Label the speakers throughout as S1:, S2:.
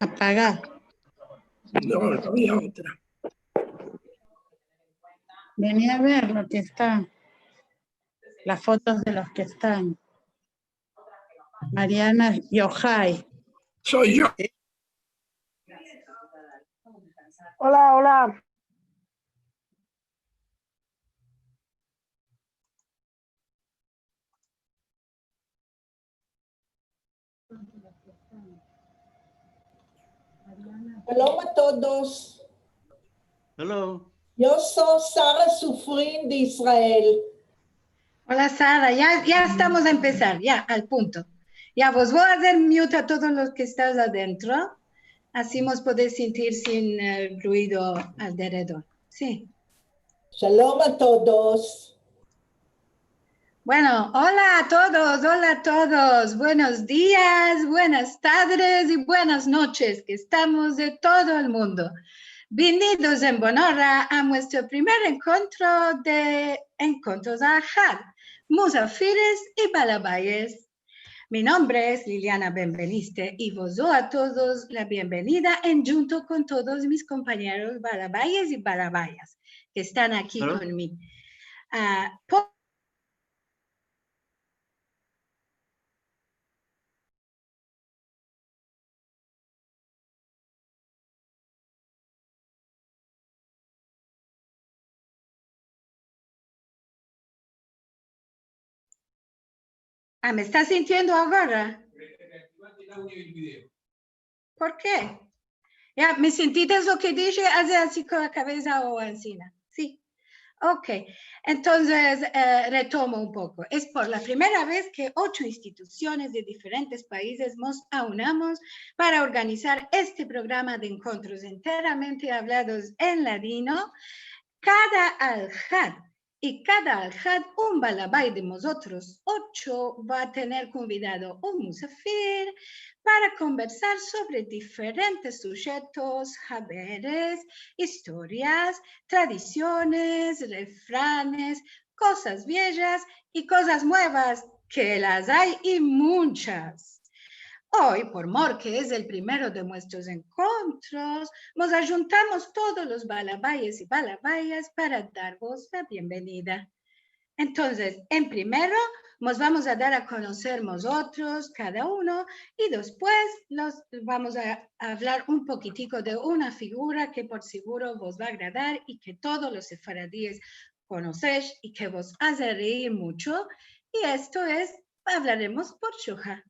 S1: Apagar.
S2: No, no había otra.
S1: Vení a ver lo que está. Las fotos de los que están. Mariana Yohai.
S2: Soy yo.
S3: Hola, hola.
S4: Shalom a todos.
S5: Hello.
S4: Yo soy Sara Sufrin de Israel.
S6: Hola Sara, ya estamos a empezar, ya al punto. Ya vos voy a hacer mute a todos los que estás adentro, así nos podés sentir sin ruido alrededor. Sí.
S4: Shalom a todos.
S6: Bueno, hola a todos, buenos días, buenas tardes y buenas noches, que estamos de todo el mundo. Bienvenidos en Bonora a nuestro primer encuentro de Encuentros Ahad, Musafires y Balabayes. Mi nombre es Liliana Benveniste y vos doy a todos la bienvenida en junto con todos mis compañeros Balabayes y Balabayas que están aquí conmigo. ¿Me estás sintiendo ahora? ¿Por qué? Ya, ¿me sentiste lo que dije? Hace así con la cabeza o encima. Sí. Ok. Entonces, retomo un poco. Es por la primera vez que 8 instituciones de diferentes países nos aunamos para organizar este programa de encuentros enteramente hablados en ladino. Cada al-Had y cada al-Had, un balabay de nosotros 8 va a tener convidado un musafir para conversar sobre diferentes sujetos, haberes, historias, tradiciones, refranes, cosas viejas y cosas nuevas, que las hay y muchas. Hoy, por mor que es el primero de nuestros encuentros, nos ajuntamos todos los balabayes y balabayas para daros la bienvenida. Entonces, en primero, nos vamos a dar a conocer nosotros, cada uno, y después nos vamos a hablar un poquitico de una figura que por seguro vos va a agradar y que todos los sefaradíes conocéis y que vos hace reír mucho. Y esto es, hablaremos por Shuha.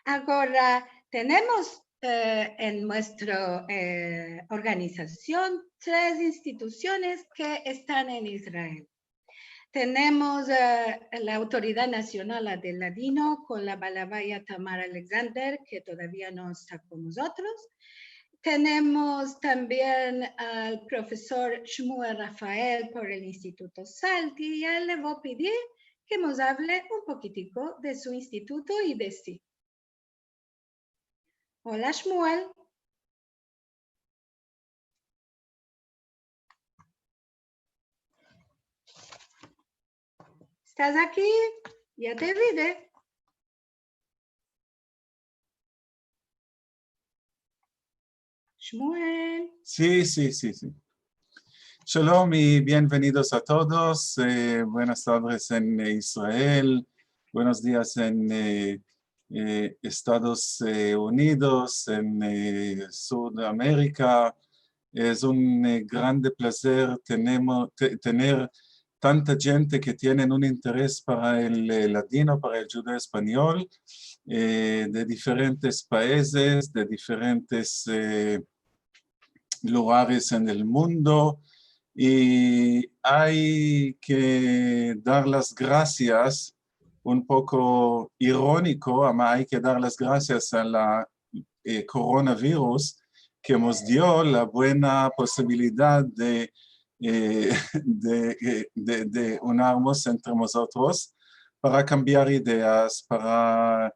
S6: Ahora, tenemos en nuestra organización 3 instituciones que están en Israel. Tenemos la Autoridad Nacional del Ladino con la balabaya Tamar Alexander, que todavía no está con nosotros. Tenemos también al profesor Shmuel Rafael por el Instituto Salti, y a él le voy a pedir que nos hable un poquitico de su instituto y de sí. Hola, Shmuel. ¿Estás aquí? Ya te vi. Shmuel.
S7: Sí. Shalom y bienvenidos a todos. Buenas tardes en Israel. Buenos días en Estados Unidos, en Sudamérica. Es un grande placer tener tanta gente que tienen un interés para el ladino, para el judeo español, de diferentes países, de diferentes lugares en el mundo, y hay que dar las gracias, un poco irónico, hay que dar las gracias a la coronavirus que nos dio la buena posibilidad de unirnos entre nosotros para cambiar ideas, para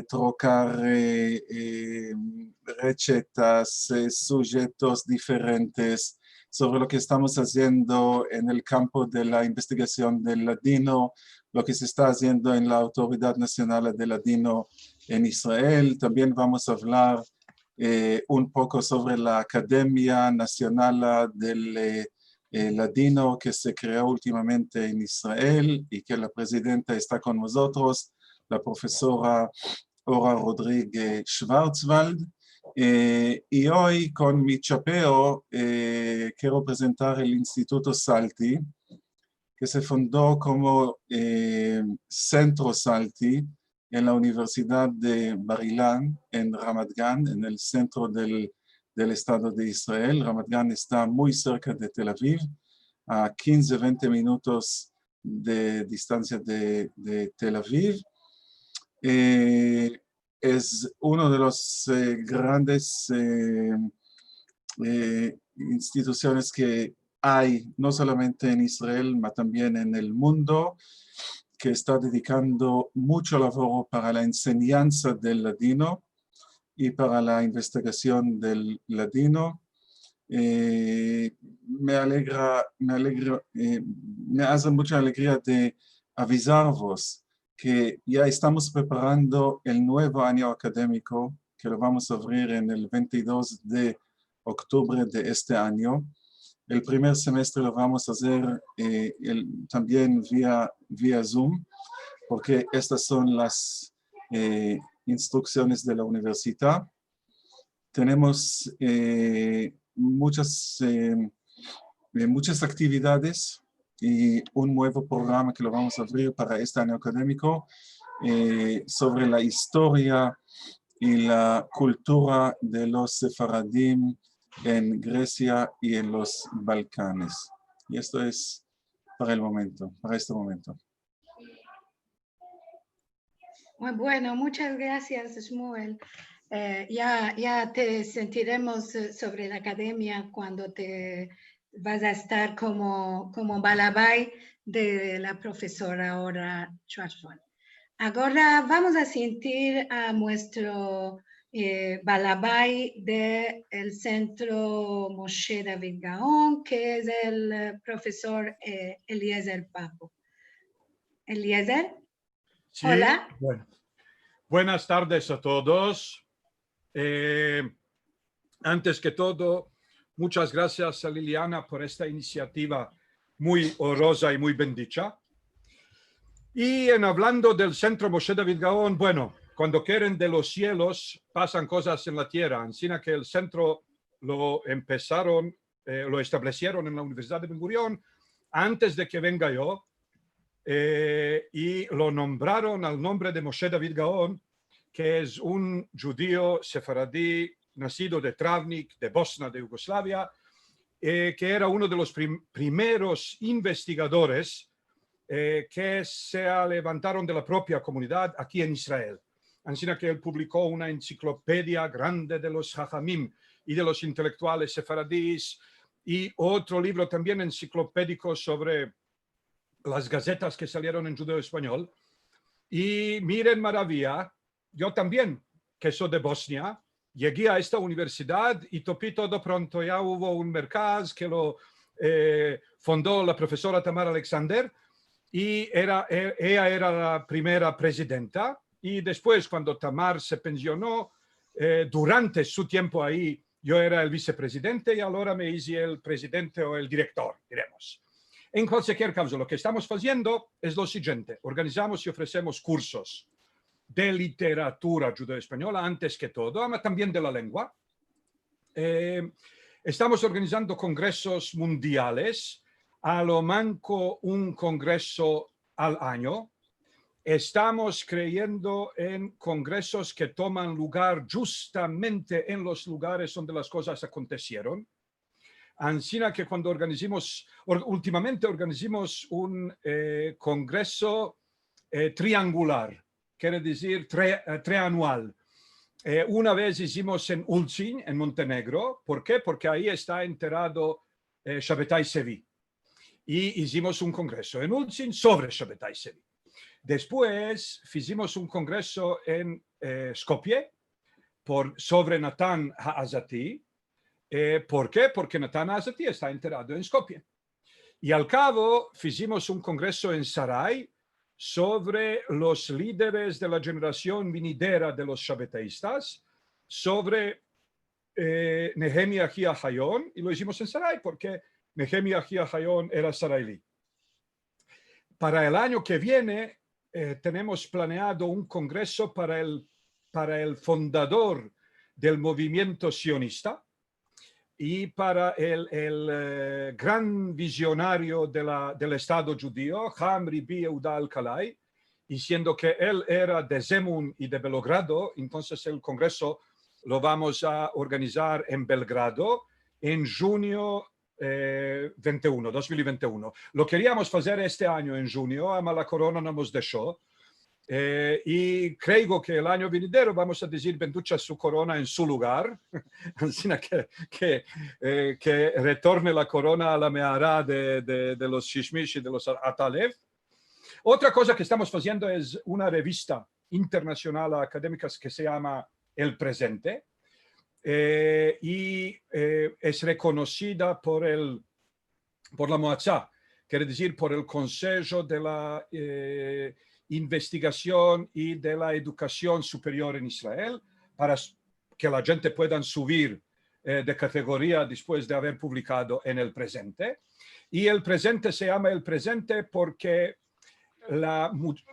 S7: trocar recetas, sujetos diferentes sobre lo que estamos haciendo en el campo de la investigación del ladino, lo que se está haciendo en la Autoridad Nacional del Ladino en Israel. También vamos a hablar un poco sobre la Academia Nacional del Ladino que se creó últimamente en Israel y que la presidenta está con nosotros, la profesora Ora Rodríguez Schwarzwald. Y hoy con mi chapeo quiero presentar el Instituto Salti, que se fundó como Centro Salti en la Universidad de Bar Ilan, en Ramat Gan, en el centro del Estado de Israel. Ramat Gan está muy cerca de Tel Aviv, a 15-20 minutos de distancia de Tel Aviv. Es uno de los grandes instituciones que hay, no solamente en Israel, pero también en el mundo, que está dedicando mucho labor para la enseñanza del ladino y para la investigación del ladino. Me hace mucha alegría de avisaros que ya estamos preparando el nuevo año académico, que lo vamos a abrir en el 22 de octubre de este año. El primer semestre lo vamos a hacer también vía Zoom, porque estas son las instrucciones de la universidad. Tenemos muchas actividades y un nuevo programa que lo vamos a abrir para este año académico sobre la historia y la cultura de los sefaradim en Grecia y en los Balcanes. Y esto es para este momento.
S6: Muy bueno, muchas gracias, Shmuel. Ya te sentiremos sobre la academia cuando te vas a estar como balabay de la profesora Ora Schwarzwald. Ahora vamos a sentir a nuestro balabay del Centro Moshe David Gaon, que es el profesor Eliezer Papo. Eliezer,
S8: sí,
S6: hola.
S8: Bueno. Buenas tardes a todos. Antes que todo, muchas gracias a Liliana por esta iniciativa muy honrosa y muy bendicha. Y hablando del Centro Moshe David Gaon, bueno, cuando quieren de los cielos, pasan cosas en la tierra. Así que el centro lo establecieron en la Universidad de Ben Gurión antes de que venga yo, y lo nombraron al nombre de Moshe David Gaon, que es un judío sefaradí nacido de Travnik, de Bosnia, de Yugoslavia, que era uno de los primeros investigadores que se levantaron de la propia comunidad aquí en Israel. Así que él publicó una enciclopedia grande de los Jajamim y de los intelectuales sefaradíes, y otro libro también enciclopédico sobre las gacetas que salieron en judeo español. Y miren maravilla, yo también, que soy de Bosnia, llegué a esta universidad y topí todo pronto. Ya hubo un mercado que lo fundó la profesora Tamar Alexander, y ella era la primera presidenta. Y después, cuando Tamar se pensionó, durante su tiempo ahí, yo era el vicepresidente y ahora me hice el presidente o el director, diremos. En cualquier caso, lo que estamos haciendo es lo siguiente. Organizamos y ofrecemos cursos de literatura judeo-española, antes que todo, pero también de la lengua. Estamos organizando congresos mundiales, a lo manco un congreso al año. Estamos creyendo en congresos que toman lugar justamente en los lugares donde las cosas acontecieron. Así que cuando últimamente organizamos un congreso triangular, quiere decir trianual. Una vez hicimos en Ulcin, en Montenegro. ¿Por qué? Porque ahí está enterrado Shabbatai Sevi. Y hicimos un congreso en Ulcin sobre Shabbatai Sevi. Después hicimos un congreso en Skopje sobre Natan Ha'azati. ¿Por qué? Porque Natan Ha'azati está enterrado en Skopje. Y al cabo hicimos un congreso en Sarai sobre los líderes de la generación venidera de los shabbataístas, sobre Nehemia Gia Hayón, y lo hicimos en Sarai porque Nehemia Gia Hayón era sarailí. Para el año que viene tenemos planeado un congreso para el fundador del movimiento sionista y para el gran visionario del Estado judío, Hamri B. Yehuda Alkalai, y siendo que él era de Zemun y de Belgrado, entonces el congreso lo vamos a organizar en Belgrado en junio 2021. Lo queríamos hacer este año en junio, ama la corona no nos dejó, y creo que el año venidero vamos a decir benducha su corona en su lugar, así que retorne la corona a la mehará de los Shishmish y de los Atalev. Otra cosa que estamos haciendo es una revista internacional académica que se llama El Presente, y es reconocida por la Moatzá, quiere decir por el Consejo de la Investigación y de la Educación Superior en Israel, para que la gente pueda subir de categoría después de haber publicado en El Presente. Y El Presente se llama El Presente porque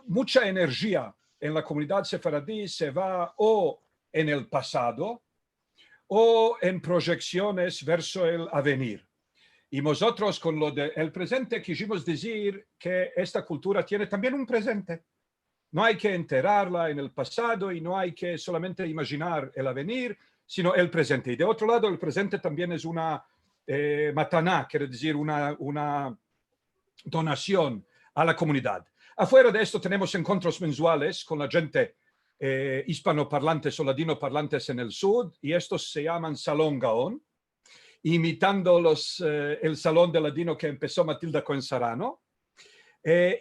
S8: mucha energía en la comunidad sefaradí se va o en el pasado o en proyecciones verso el avenir. Y nosotros con lo del presente quisimos decir que esta cultura tiene también un presente. No hay que enterrarla en el pasado y no hay que solamente imaginar el avenir, sino el presente. Y de otro lado, el presente también es una mataná, quiere decir una donación a la comunidad. Afuera de esto tenemos encuentros mensuales con la gente hispanoparlantes o ladinoparlantes en el sur, y estos se llaman Salón Gaón, imitando el Salón de Ladino que empezó Matilda Cohen Sarano.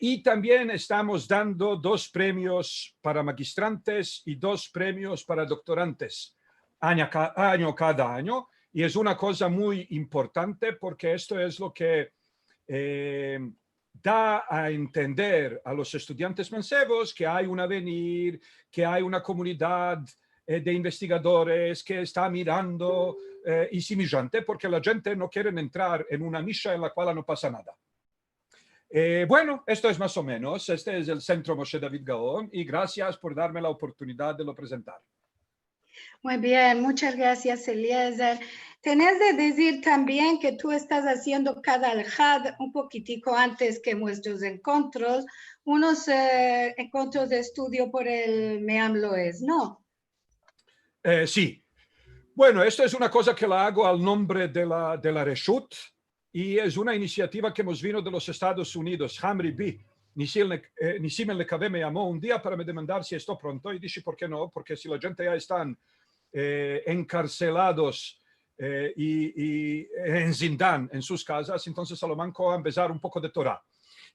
S8: Y también estamos dando 2 premios para magistrantes y 2 premios para doctorantes cada año, y es una cosa muy importante porque esto es lo que da a entender a los estudiantes mancebos que hay un avenir, que hay una comunidad de investigadores que está mirando y semillante, porque la gente no quiere entrar en una nicha en la cual no pasa nada. Bueno, esto es más o menos. Este es el Centro Moshe David Gaon y gracias por darme la oportunidad de lo presentar.
S6: Muy bien, muchas gracias, Eliezer. Tenés de decir también que tú estás haciendo cada al-Had un poquitico antes que nuestros encuentros, unos encuentros de estudio por el Meam Loez, ¿no?
S8: Sí. Bueno, esto es una cosa que la hago al nombre de la Reshut y es una iniciativa que nos vino de los Estados Unidos. Hamri B. Nisim El-Lekave me llamó un día para me demandar si estoy pronto y dije, ¿por qué no? Porque si la gente ya están encarcelados y en Zindán, en sus casas, entonces a lo manco a empezar un poco de Torah.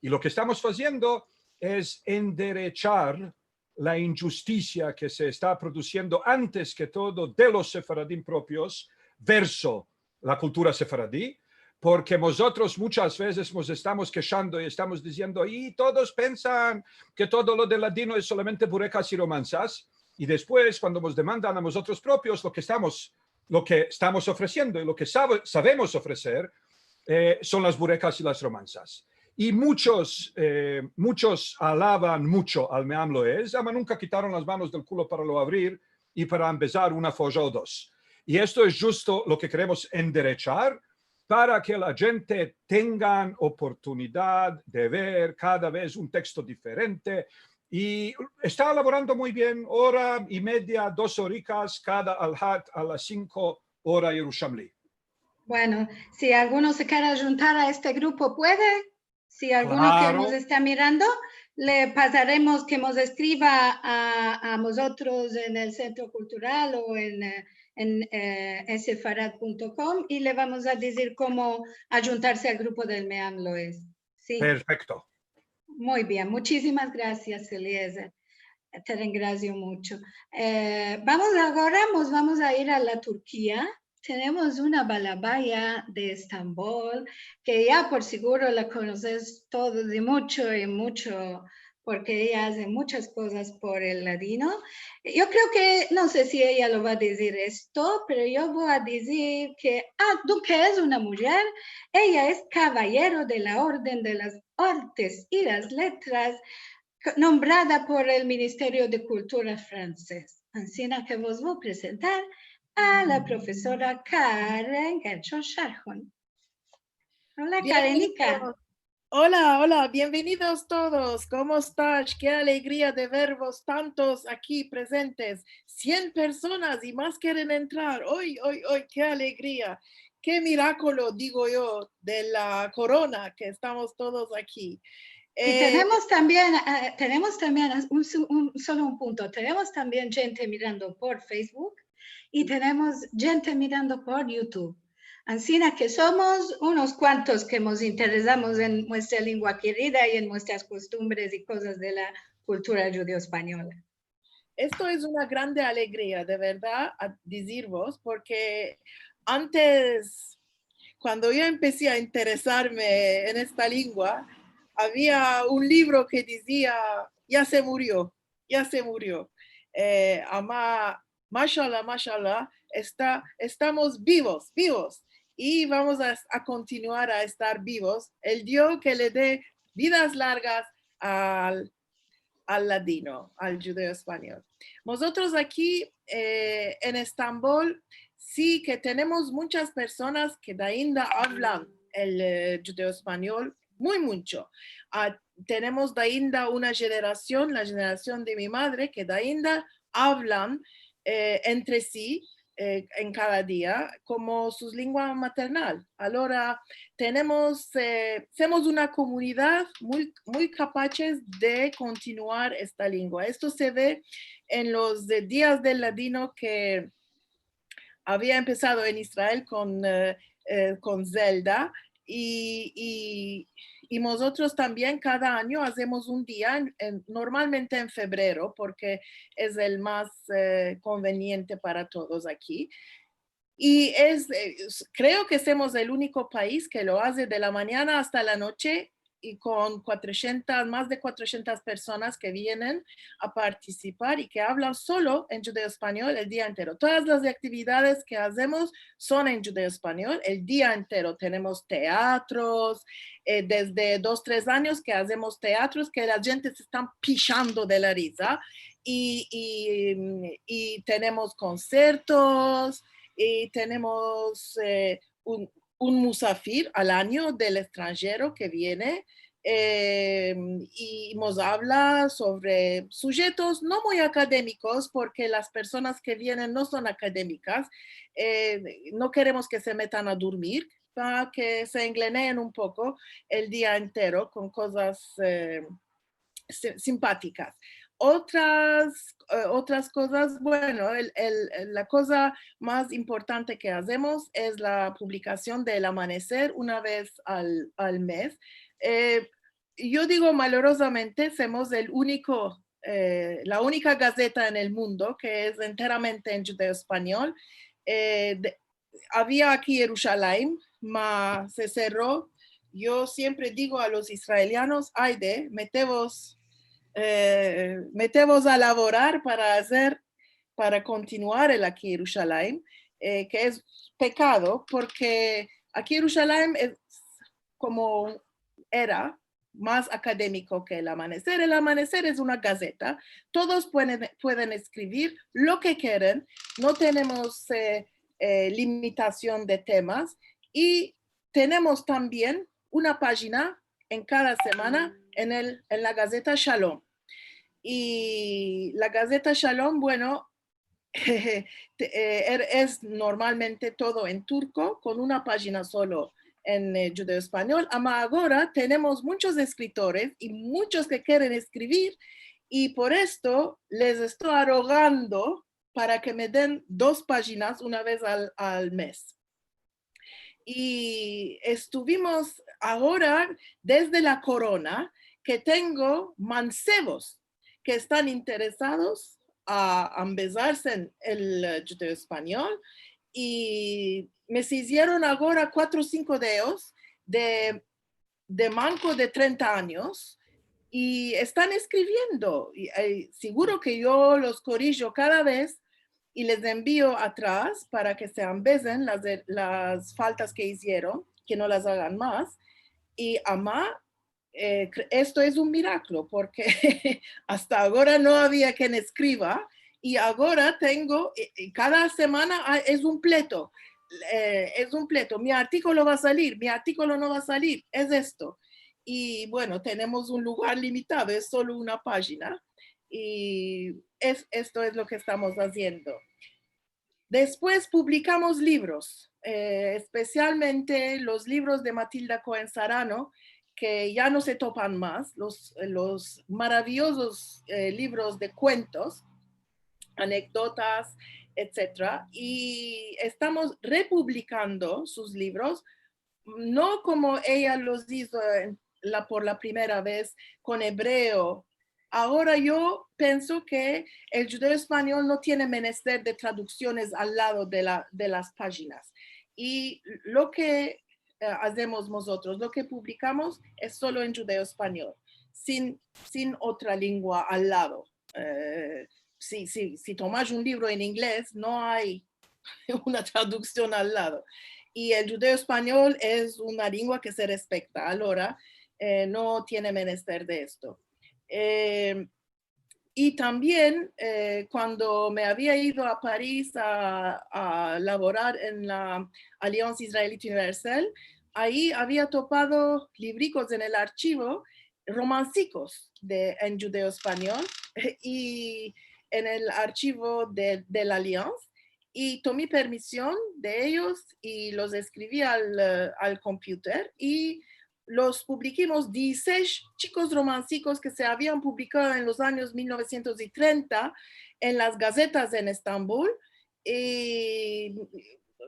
S8: Y lo que estamos haciendo es enderechar la injusticia que se está produciendo antes que todo de los sefaradín propios verso la cultura sefaradí, porque nosotros muchas veces nos estamos quejando y estamos diciendo, y todos piensan que todo lo de ladino es solamente burecas y romanzas, y después cuando nos demandan a nosotros propios lo que estamos ofreciendo y lo que sabemos ofrecer son las burecas y las romanzas. Y muchos alaban mucho al Meam Loez, ama nunca quitaron las manos del culo para lo abrir y para empezar una folla o 2. Y esto es justo lo que queremos enderechar para que la gente tenga oportunidad de ver cada vez un texto diferente. Y está elaborando muy bien, 1:30, 2 horitas cada al-Had a las 5 horas Yerushalmi.
S6: Bueno, si alguno se quiere juntar a este grupo, puede. Si alguno que nos está mirando, le pasaremos que nos escriba a nosotros en el Centro Cultural o en sefarad.com y le vamos a decir cómo juntarse al grupo del Meam Loez. Sí.
S8: Perfecto.
S6: Muy bien, muchísimas gracias, Eliezer. Te agradezco mucho. Vamos a ir a la Turquía. Tenemos una balabaya de Estambul, que ya por seguro la conoces todo de mucho y mucho porque ella hace muchas cosas por el ladino. Yo creo que, no sé si ella lo va a decir esto, pero yo voy a decir que, aunque es una mujer, ella es caballero de la Orden de las Artes y las Letras, nombrada por el Ministerio de Cultura francés. Así que vos voy a presentar a la profesora Karen Gershon-Scharhon. Hola, Karenica.
S3: Hola, hola, bienvenidos todos. ¿Cómo estás? Qué alegría de vervos tantos aquí presentes. 100 personas y más quieren entrar. Hoy, qué alegría. Qué milagro, digo yo, de la corona que estamos todos aquí.
S6: Y tenemos también solo un punto. Tenemos también gente mirando por Facebook y tenemos gente mirando por YouTube. Así que somos unos cuantos que nos interesamos en nuestra lengua querida y en nuestras costumbres y cosas de la cultura judeo-española.
S3: Esto es una grande alegría, de verdad, a deciros, porque antes, cuando yo empecé a interesarme en esta lengua, había un libro que decía, ya se murió. Mashallah, estamos vivos. Y vamos a continuar a estar vivos. El Dios que le dé vidas largas al ladino, al judeo español. Nosotros aquí en Estambul sí que tenemos muchas personas que de ainda hablan el judeo español muy mucho. Tenemos de ainda una generación, la generación de mi madre, que de ainda hablan entre sí en cada día como su lengua maternal. Ahora somos una comunidad muy capaces de continuar esta lengua. Esto se ve en los días del ladino que había empezado en Israel con Zelda y nosotros también cada año hacemos un día, normalmente en febrero, porque es el más conveniente para todos aquí. Y creo que somos el único país que lo hace de la mañana hasta la noche y con más de 400 personas que vienen a participar y que hablan solo en judeo español el día entero. Todas las actividades que hacemos son en judeo español el día entero. Tenemos teatros, desde 2-3 años que hacemos teatros que la gente se está pichando de la risa y tenemos conciertos y tenemos un musafir al año del extranjero que viene y nos habla sobre sujetos no muy académicos porque las personas que vienen no son académicas. No queremos que se metan a dormir, para que se engleneen un poco el día entero con cosas simpáticas. Otras cosas, bueno, la cosa más importante que hacemos es la publicación del amanecer una vez al mes. Yo digo malorosamente, somos la única gaceta en el mundo que es enteramente en judeo español. Había aquí Jerusalén, se cerró. Yo siempre digo a los israelianos, metemos a laborar para continuar el aquí Jerusalén, que es pecado, porque aquí Jerusalén es como era más académico que el amanecer. El amanecer es una gaceta, todos pueden escribir lo que quieren, no tenemos limitación de temas y tenemos también una página en cada semana en la Gaceta Shalom. Y la Gaceta Shalom, bueno, es normalmente todo en turco, con una página solo en judeo español. Ahora tenemos muchos escritores y muchos que quieren escribir y por esto les estoy rogando para que me den 2 páginas una vez al mes. Y estuvimos ahora desde la corona que tengo mancebos que están interesados a empezarse en el judeo español y me hicieron ahora 4 o 5 de ellos de manco de 30 años y están escribiendo. Y, seguro que yo los corrijo cada vez y les envío atrás para que se ambesen las faltas que hicieron, que no las hagan más. Y Amá, esto es un milagro porque hasta ahora no había quien escriba y ahora tengo, cada semana es un pleito. Mi artículo va a salir, mi artículo no va a salir, es esto. Y bueno, tenemos un lugar limitado, es solo una página y esto es lo que estamos haciendo. Después publicamos libros, especialmente los libros de Matilda Cohen Sarano, que ya no se topan más, los maravillosos libros de cuentos, anécdotas, etc. Y estamos republicando sus libros, no como ella los hizo por la primera vez con hebreo. Ahora yo pienso que el judeo español no tiene menester de traducciones al lado de las páginas. Y lo que hacemos nosotros, lo que publicamos es solo en judeo español, sin otra lengua al lado. Si tomas un libro en inglés, no hay una traducción al lado. Y el judeo español es una lengua que se respeta, ahora no tiene menester de esto. Y también cuando me había ido a París a laborar en la Alianza Israelita Universal, ahí había topado libricos en el archivo, romancicos en judeo español y en el archivo de la Alianza. Y tomé permisión de ellos y los escribí al computer y los publicamos 16 chicos romancicos que se habían publicado en los años 1930 en las gazetas en Estambul,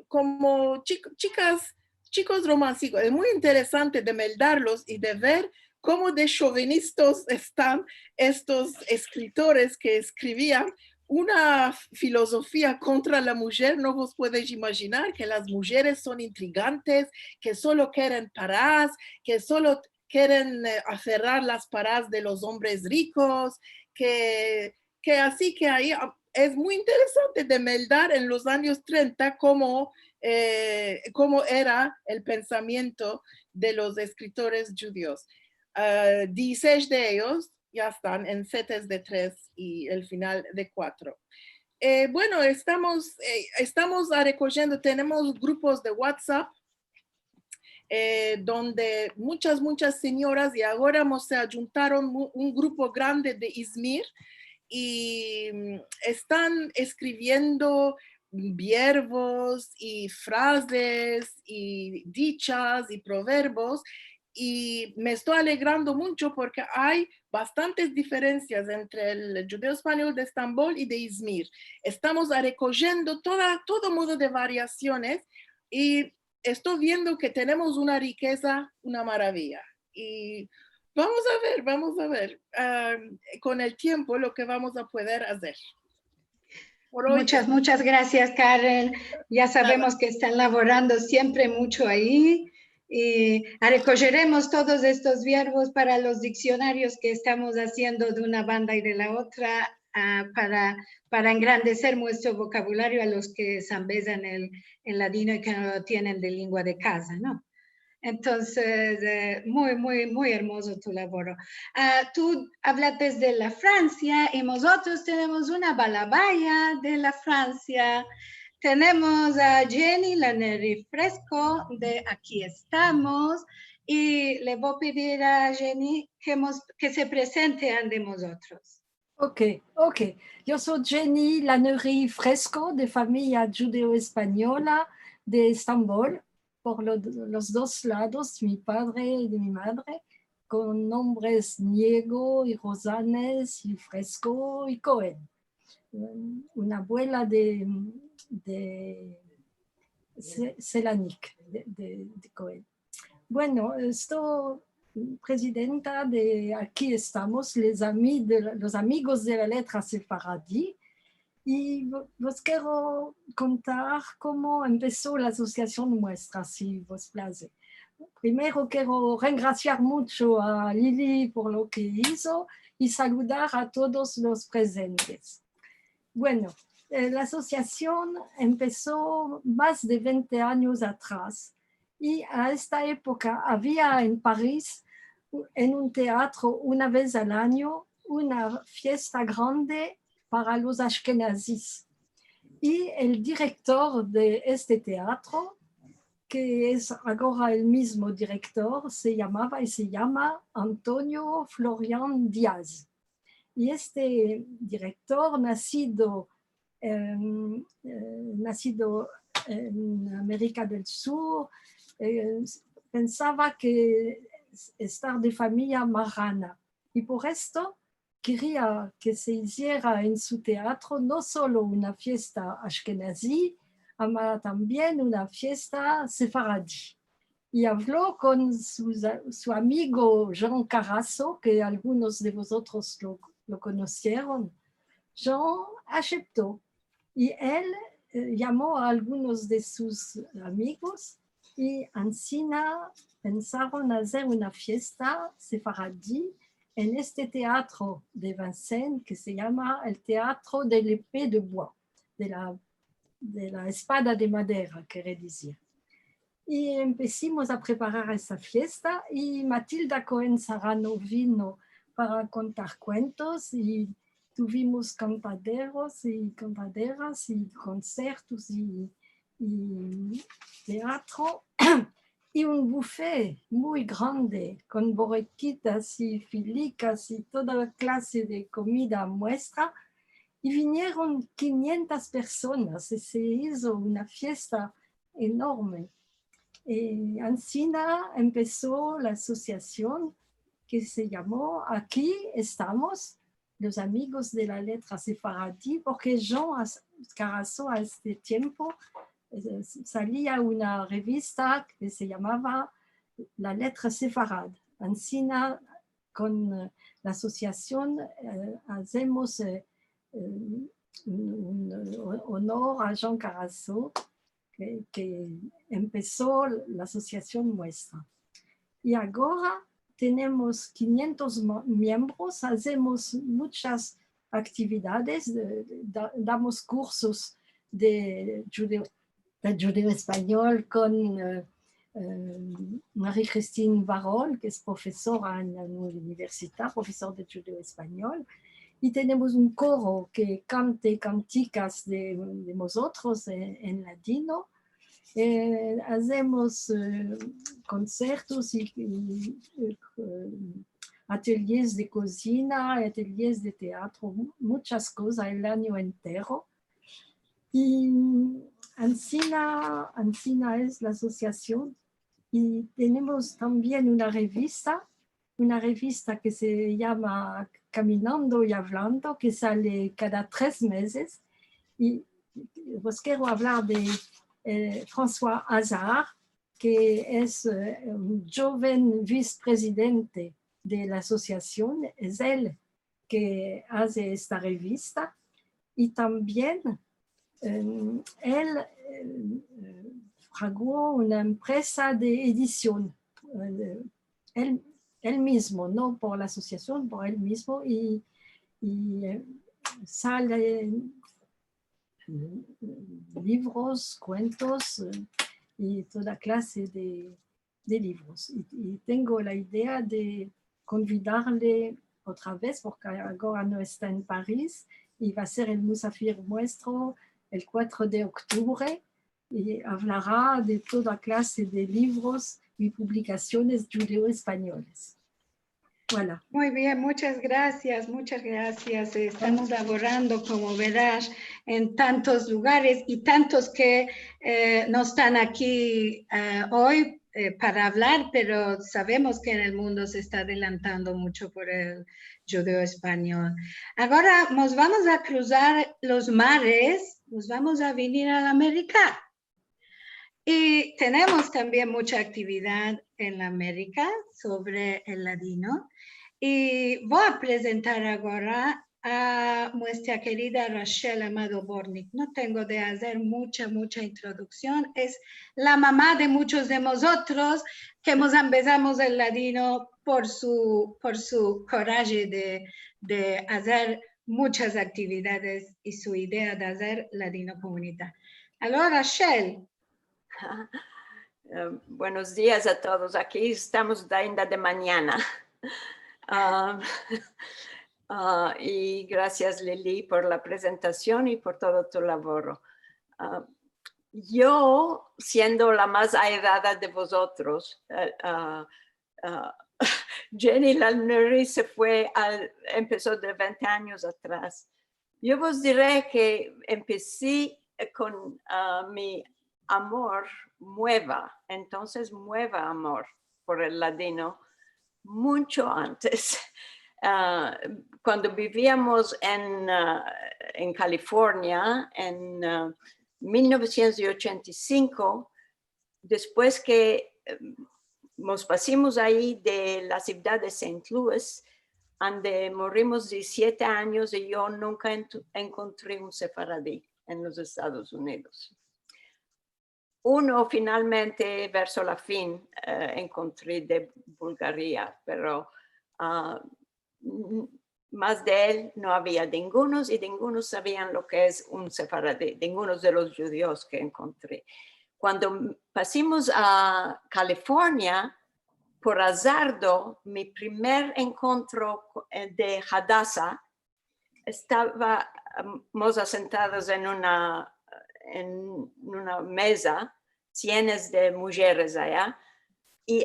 S3: como chicos romancicos. Es muy interesante de meldarlos y de ver cómo de chauvinistas están estos escritores que escribían una filosofía contra la mujer. No vos podéis imaginar que las mujeres son intrigantes, que solo quieren paras, que solo quieren aferrar las paras de los hombres ricos, que así que ahí es muy interesante de meldar en los años 30 cómo era el pensamiento de los escritores judíos. 16 de ellos ya están en setes de 3 y el final de 4. Bueno, estamos recogiendo, tenemos grupos de WhatsApp donde muchas señoras y ahora se juntaron un grupo grande de Izmir y están escribiendo verbos y frases y dichas y proverbios. Y me estoy alegrando mucho porque hay bastantes diferencias entre el judeo español de Estambul y de Izmir. Estamos recogiendo todo modo de variaciones y estoy viendo que tenemos una riqueza, una maravilla. Y vamos a ver con el tiempo lo que vamos a poder hacer.
S6: Muchas gracias, Karen. Ya sabemos que están laborando siempre mucho ahí. Y recogeremos todos estos verbos para los diccionarios que estamos haciendo de una banda y de la otra para engrandecer nuestro vocabulario a los que sambesan el ladino y que no lo tienen de lengua de casa, ¿no? Entonces, muy hermoso tu labor. Tú hablaste de la Francia y nosotros tenemos una balabaya de la Francia. Tenemos a Jenny Laneri Fresco de Aquí Estamos y le voy a pedir a Jenny que se presente ante nosotros.
S9: Ok. Yo soy Jenny Laneri Fresco de familia judeo-española de Estambul, por los dos lados, mi padre y mi madre, con nombres Niego y Rosanes y Fresco y Cohen. Una abuela de Selanik, de Cohen. Bueno, estoy presidenta de Aquí Estamos, los amigos de la letra sefaradí, y os quiero contar cómo empezó la asociación nuestra, si vos place. primero quiero regraciar mucho a Lili por lo que hizo y saludar a todos los presentes. Bueno, la asociación empezó más de 20 años atrás y a esta época había en París, en un teatro una vez al año, una fiesta grande para los ashkenazis. Y el director de este teatro, que es ahora el mismo director, se llamaba y se llama Antonio Florian Díaz. Y este director, nacido en América del Sur, pensaba que estar de familia marrana. Y por esto quería que se hiciera en su teatro no solo una fiesta ashkenazí, sino también una fiesta sefaradí. Y habló con su amigo Jean Carasso, que algunos de vosotros lo conocieron. Jean aceptó y él llamó a algunos de sus amigos y encima pensaron hacer una fiesta sefaradí en este teatro de Vincennes que se llama el Teatro de l'Épée de Bois, de la espada de madera, quiere decir. Y empezamos a preparar esa fiesta y Matilda Cohen Sarano vino para contar cuentos y tuvimos cantaderos y cantaderas y conciertos y teatro y un buffet muy grande con borriquitas y filicas y toda clase de comida a muestra y vinieron 500 personas y se hizo una fiesta enorme. Encina empezó la asociación que se llamó Aquí estamos, los amigos de la letra sefaradí, porque Jean Carasso a este tiempo salía una revista que se llamaba La Letra Sefarad. Encina con la asociación hacemos un honor a Jean Carasso, que empezó la asociación nuestra. Y ahora tenemos 500 miembros, hacemos muchas actividades, damos cursos de judeo español con Marie-Christine Varol, que es profesora en la universidad, profesor de judeo español, y tenemos un coro que cante canticas de nosotros en latino. Hacemos conciertos y ateliers de cocina, ateliers de teatro, muchas cosas el año entero. Y Encina es la asociación y tenemos también una revista que se llama Caminando y Hablando, que sale cada 3 meses. Y os quiero hablar de François Hazard, que es un joven vicepresidente de la asociación. Es él que hace esta revista. Y también él fraguó una empresa de edición. Él mismo, no por la asociación, por él mismo, y sale libros, cuentos y toda clase de libros. Y tengo la idea de convidarle otra vez, porque ahora no está en París, y va a ser el Musafir nuestro el 4 de octubre, y hablará de toda clase de libros y publicaciones judeo-españoles. Voilà.
S6: Muy bien, muchas gracias, muchas gracias. Estamos laborando, como verás, en tantos lugares y tantos que no están aquí hoy para hablar, pero sabemos que en el mundo se está adelantando mucho por el judeo español. Ahora nos vamos a cruzar los mares, nos vamos a venir a América. Y tenemos también mucha actividad en la América sobre el ladino. Y voy a presentar ahora a nuestra querida Rachel Amado Bornik. No tengo de hacer mucha introducción. Es la mamá de muchos de nosotros que empezamos el ladino por su coraje de hacer muchas actividades y su idea de hacer ladino comunidad. Aló, Rachel.
S10: Buenos días a todos. Aquí estamos ainda de mañana. Y gracias, Lili, por la presentación y por todo tu labor. Yo, siendo la más airada de vosotros, Jenny Lalnery empezó de 20 años atrás. Yo os diré que empecé con mi amor entonces mueva amor por el ladino mucho antes. Cuando vivíamos en California en 1985, después que nos pasamos ahí de la ciudad de St. Louis, donde morimos 17 años y yo nunca encontré un sefaradí en los Estados Unidos. Uno finalmente, verso la fin, encontré de Bulgaria, pero más de él no había ninguno y ninguno sabían lo que es un sefaradí, ninguno de los judíos que encontré. Cuando pasamos a California, por azardo, mi primer encuentro de Hadassah, estábamos sentados en una mesa, cientos de mujeres allá, y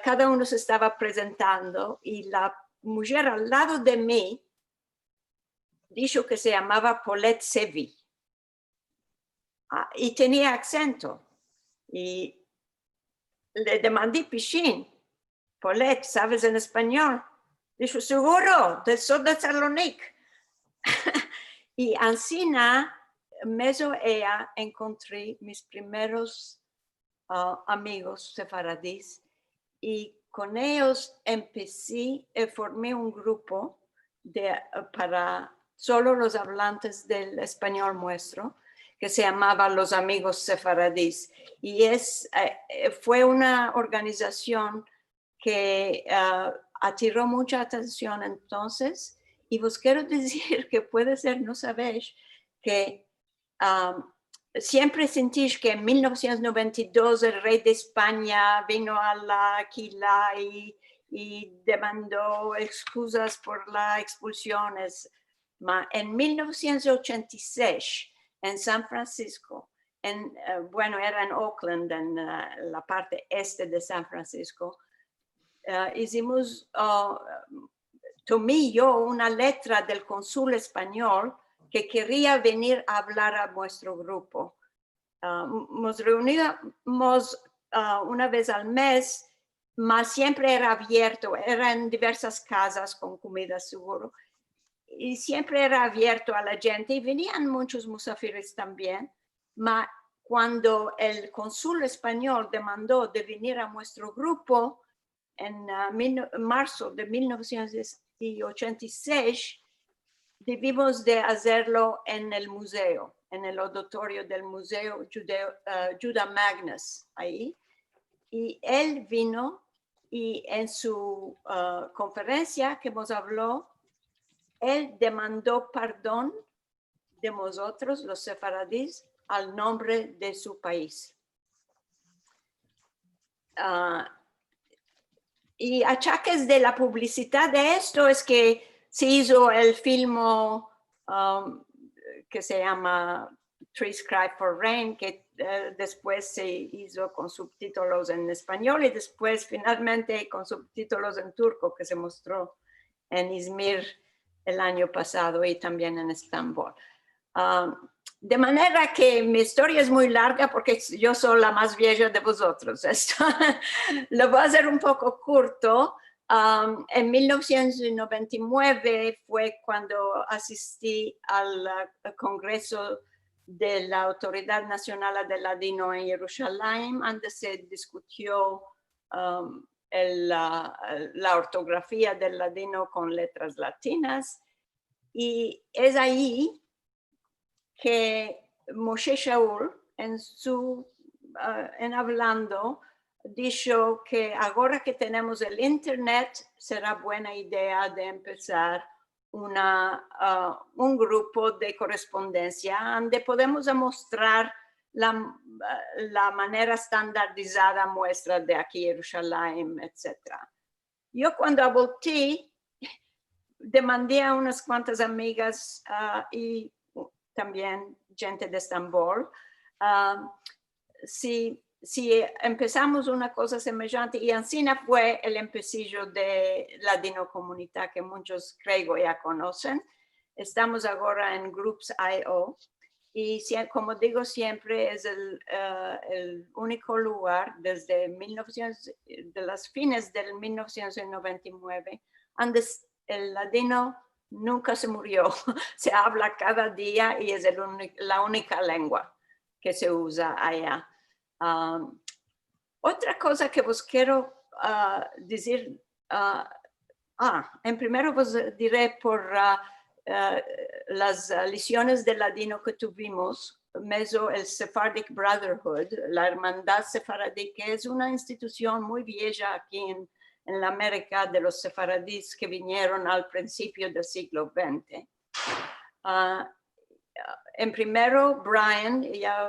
S10: cada uno se estaba presentando y la mujer al lado de mí dijo que se llamaba Paulette Sevi y tenía acento. Y le demandé, Pichín, Paulette, ¿sabes en español? Dijo, seguro, soy de Salonique. Y ansina, meso ella, encontré mis primeros amigos sefaradís y con ellos formé un grupo para solo los hablantes del español nuestro, que se llamaba Los Amigos Sefaradís. Y fue una organización que atiró mucha atención entonces. Y vos quiero decir que puede ser, no sabéis, que siempre sentís que en 1992 el rey de España vino a la Aquila y demandó excusas por las expulsiones. En 1986, en San Francisco, era en Oakland, en la parte este de San Francisco, tomé yo una letra del cónsul español que quería venir a hablar a nuestro grupo. Nos reuníamos una vez al mes, mas siempre era abierto, era en diversas casas con comida seguro, y siempre era abierto a la gente, y venían muchos musafiris también, mas cuando el cónsul español demandó de venir a nuestro grupo en marzo de 1986, debimos de hacerlo en el museo, en el auditorio del Museo Judah Magnus, ahí. Y él vino y en su conferencia que nos habló, él demandó perdón de nosotros, los sefaradíes, al nombre de su país. Y achaques de la publicidad de esto es que se hizo el film que se llama Trees Cry for Rain, que después se hizo con subtítulos en español y después finalmente con subtítulos en turco, que se mostró en Izmir el año pasado y también en Estambul. De manera que mi historia es muy larga porque yo soy la más vieja de vosotros. Esto lo voy a hacer un poco corto. En 1999 fue cuando asistí al Congreso de la Autoridad Nacional del Ladino en Jerusalén, donde se discutió la ortografía del ladino con letras latinas, Y es ahí que Moshe Shaul, en hablando, dijo que ahora que tenemos el internet, será buena idea de empezar un grupo de correspondencia donde podemos mostrar la manera estandarizada muestra de aquí, Jerusalén, etc. Yo cuando volteé, demandé a unas cuantas amigas y también gente de Estambul, si empezamos una cosa semejante, y así fue el empecillo de Ladino Comunidad, que muchos creo ya conocen. Estamos ahora en Groups.io, y como digo siempre, es el único lugar desde de las fines del 1999, donde el ladino nunca se murió. Se habla cada día y es la única lengua que se usa allá. Otra cosa que os quiero decir, en primero os diré por las lecciones de ladino que tuvimos, el Sephardic Brotherhood, la Hermandad Sefaradí, que es una institución muy vieja aquí en la América de los sefaradíes que vinieron al principio del siglo XX. En primero, Brian,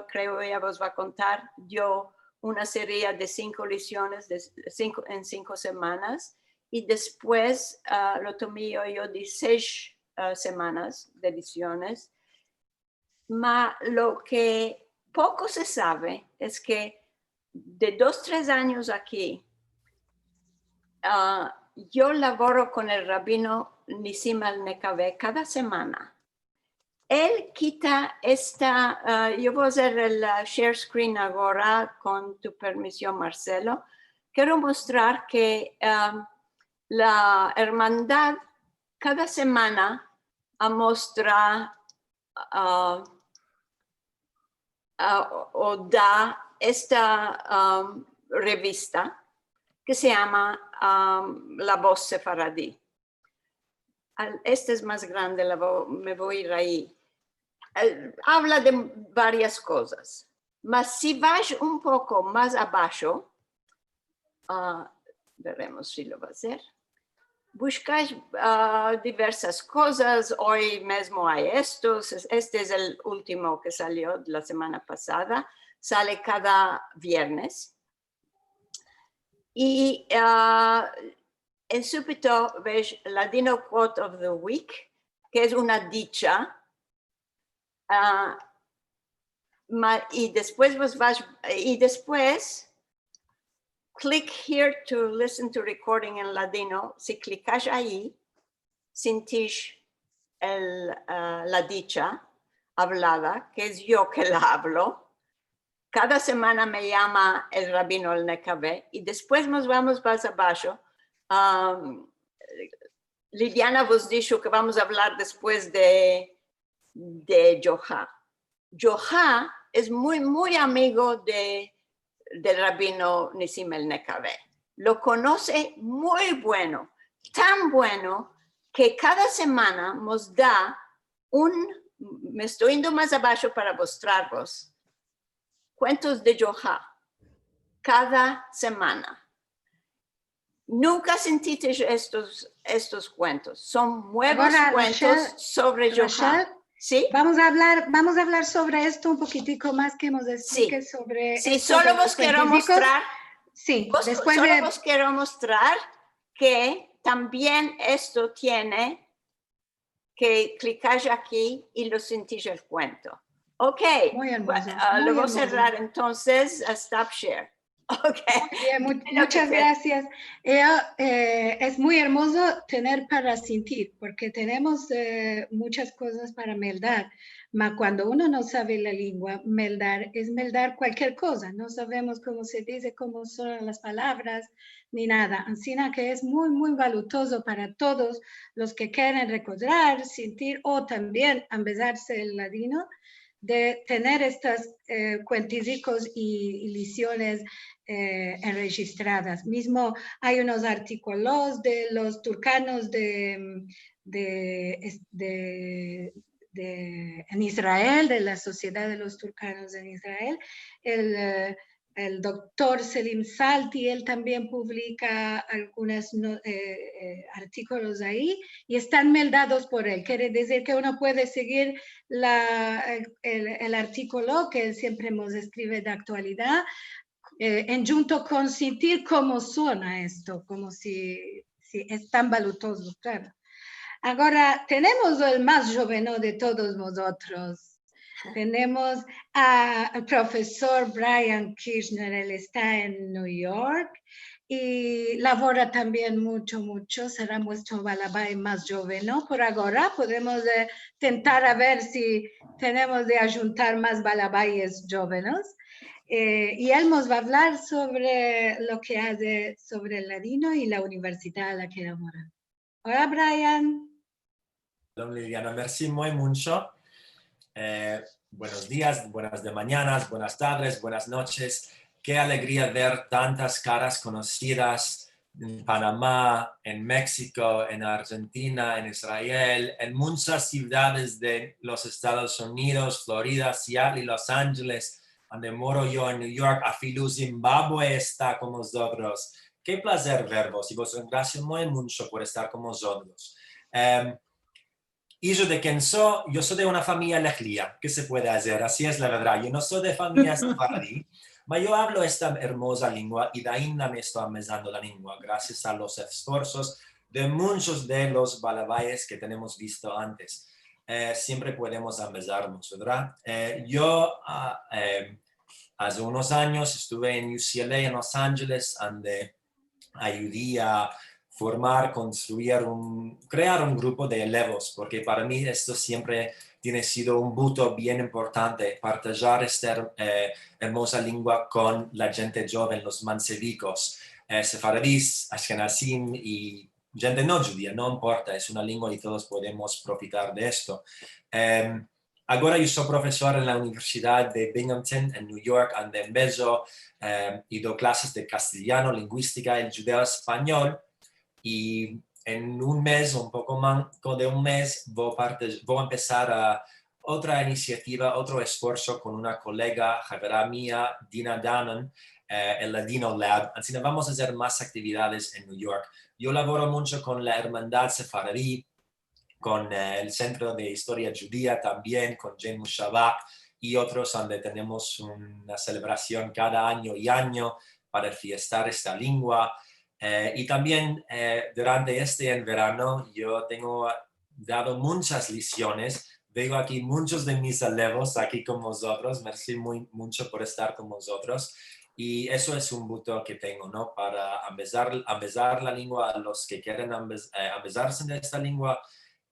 S10: creo que ella os va a contar, dio una serie de 5 lecciones en 5 semanas, y después lo tomé yo de 6 semanas de lecciones. Lo que poco se sabe es que de 2-3 años aquí, yo laboro con el rabino Nissim Al-Nekavé cada semana. Él quita yo voy a hacer el share screen ahora con tu permisión, Marcelo. Quiero mostrar que la hermandad cada semana muestra o da esta revista que se llama La Voz Sefaradí. Este es más grande, me voy a ir ahí. Habla de varias cosas, mas si vas un poco más abajo, veremos si lo va a hacer. Buscas diversas cosas, hoy mismo hay estos, este es el último que salió la semana pasada, sale cada viernes. Y en súbito ves Ladino Quote of the Week, que es una dicha. Y después, click here to listen to recording en Ladino. Si clicas ahí, sentís la dicha hablada, que es yo que la hablo. Cada semana me llama el rabino Al-Nekavé, y después nos vamos más abajo. Liliana vos dijo que vamos a hablar después de Yoha. Yoha es muy, muy amigo del rabino Nissim Al-Nekavé. Lo conoce muy bueno, tan bueno que cada semana nos da me estoy yendo más abajo para mostraros, cuentos de Yoha, cada semana. Nunca sentiste estos cuentos. Son nuevos cuentos sobre Yoha. ¿Sí?
S6: Vamos a hablar sobre esto un poquitico más, que nos explique sobre...
S10: Sí, solo os quiero mostrar.
S6: Sí,
S10: solo os quiero mostrar que también esto tiene que clicar aquí y lo sentís el cuento. Ok,
S6: muy hermoso,
S10: lo voy a cerrar entonces, stop share. Okay.
S6: Bien, muchas gracias. Es muy hermoso tener para sentir, porque tenemos muchas cosas para meldar, pero cuando uno no sabe la lengua, meldar es meldar cualquier cosa. No sabemos cómo se dice, cómo son las palabras, ni nada. Así que es muy, muy valioso para todos los que quieren recordar, sentir o también empezarse el ladino, de tener estas cuenticicos y lecciones enregistradas. Mismo hay unos artículos de los turcanos de en Israel, de la Sociedad de los Turcanos en Israel. El doctor Selim Salti, él también publica algunos artículos ahí y están meldados por él. Quiere decir que uno puede seguir el artículo que él siempre nos escribe de actualidad, en junto con sentir cómo suena esto, como si es tan valutoso, claro. Ahora, tenemos el más joven de todos nosotros. Tenemos al profesor Brian Kirchner, él está en New York y labora también mucho, será nuestro balabay más joven, ¿no? Por ahora podemos tentar a ver si tenemos de ajuntar más balabayes jóvenes. Y él nos va a hablar sobre lo que hace sobre el ladino y la universidad a la que labora. Hola, Brian.
S11: Hola, Liliana, merci muy mucho. Buenos días, buenas de mañanas, buenas tardes, buenas noches. Qué alegría ver tantas caras conocidas en Panamá, en México, en Argentina, en Israel, en muchas ciudades de los Estados Unidos, Florida, Seattle y Los Ángeles, donde moro yo en New York. Afilu Zimbabue está con nosotros. Qué placer vervos y vos gracias muy mucho por estar con nosotros. Y yo de quién soy, yo soy de una familia lejía, ¿qué se puede hacer? Así es la verdad, yo no soy de familia sefaradí, pero yo hablo esta hermosa lengua y de ahí me estoy amezando la lengua, gracias a los esfuerzos de muchos de los balabayes que tenemos visto antes. Siempre podemos amezarnos, ¿verdad? Yo hace unos años estuve en UCLA en Los Ángeles, donde ayudé a formar, crear un grupo de elevos, porque para mí esto siempre tiene sido un buto bien importante, partillar esta hermosa lengua con la gente joven, los mansevicos, sefaradís, ashkenazim y gente no judía, no importa, es una lengua y todos podemos profitar de esto. Ahora yo soy profesor en la Universidad de Binghamton en New York, donde empiezo y doy clases de castellano, lingüística, el judeo español. Y en un mes, un poco más de un mes, voy a empezar otra iniciativa, otro esfuerzo con una colega, javera mía, Dina Dannon, el Ladino Lab. Así que vamos a hacer más actividades en New York. Yo laboro mucho con la Hermandad Sefaradí, con el Centro de Historia Judía también, con Jane Mushabak y otros, donde tenemos una celebración cada año y año para fiestar esta lengua. Y también durante en verano yo tengo dado muchas lecciones. Veo aquí muchos de mis alumnos aquí con vosotros. Merci mucho por estar con vosotros. Y eso es un gusto que tengo, ¿no? Para empezar la lengua a los que quieren empezarse en esta lengua.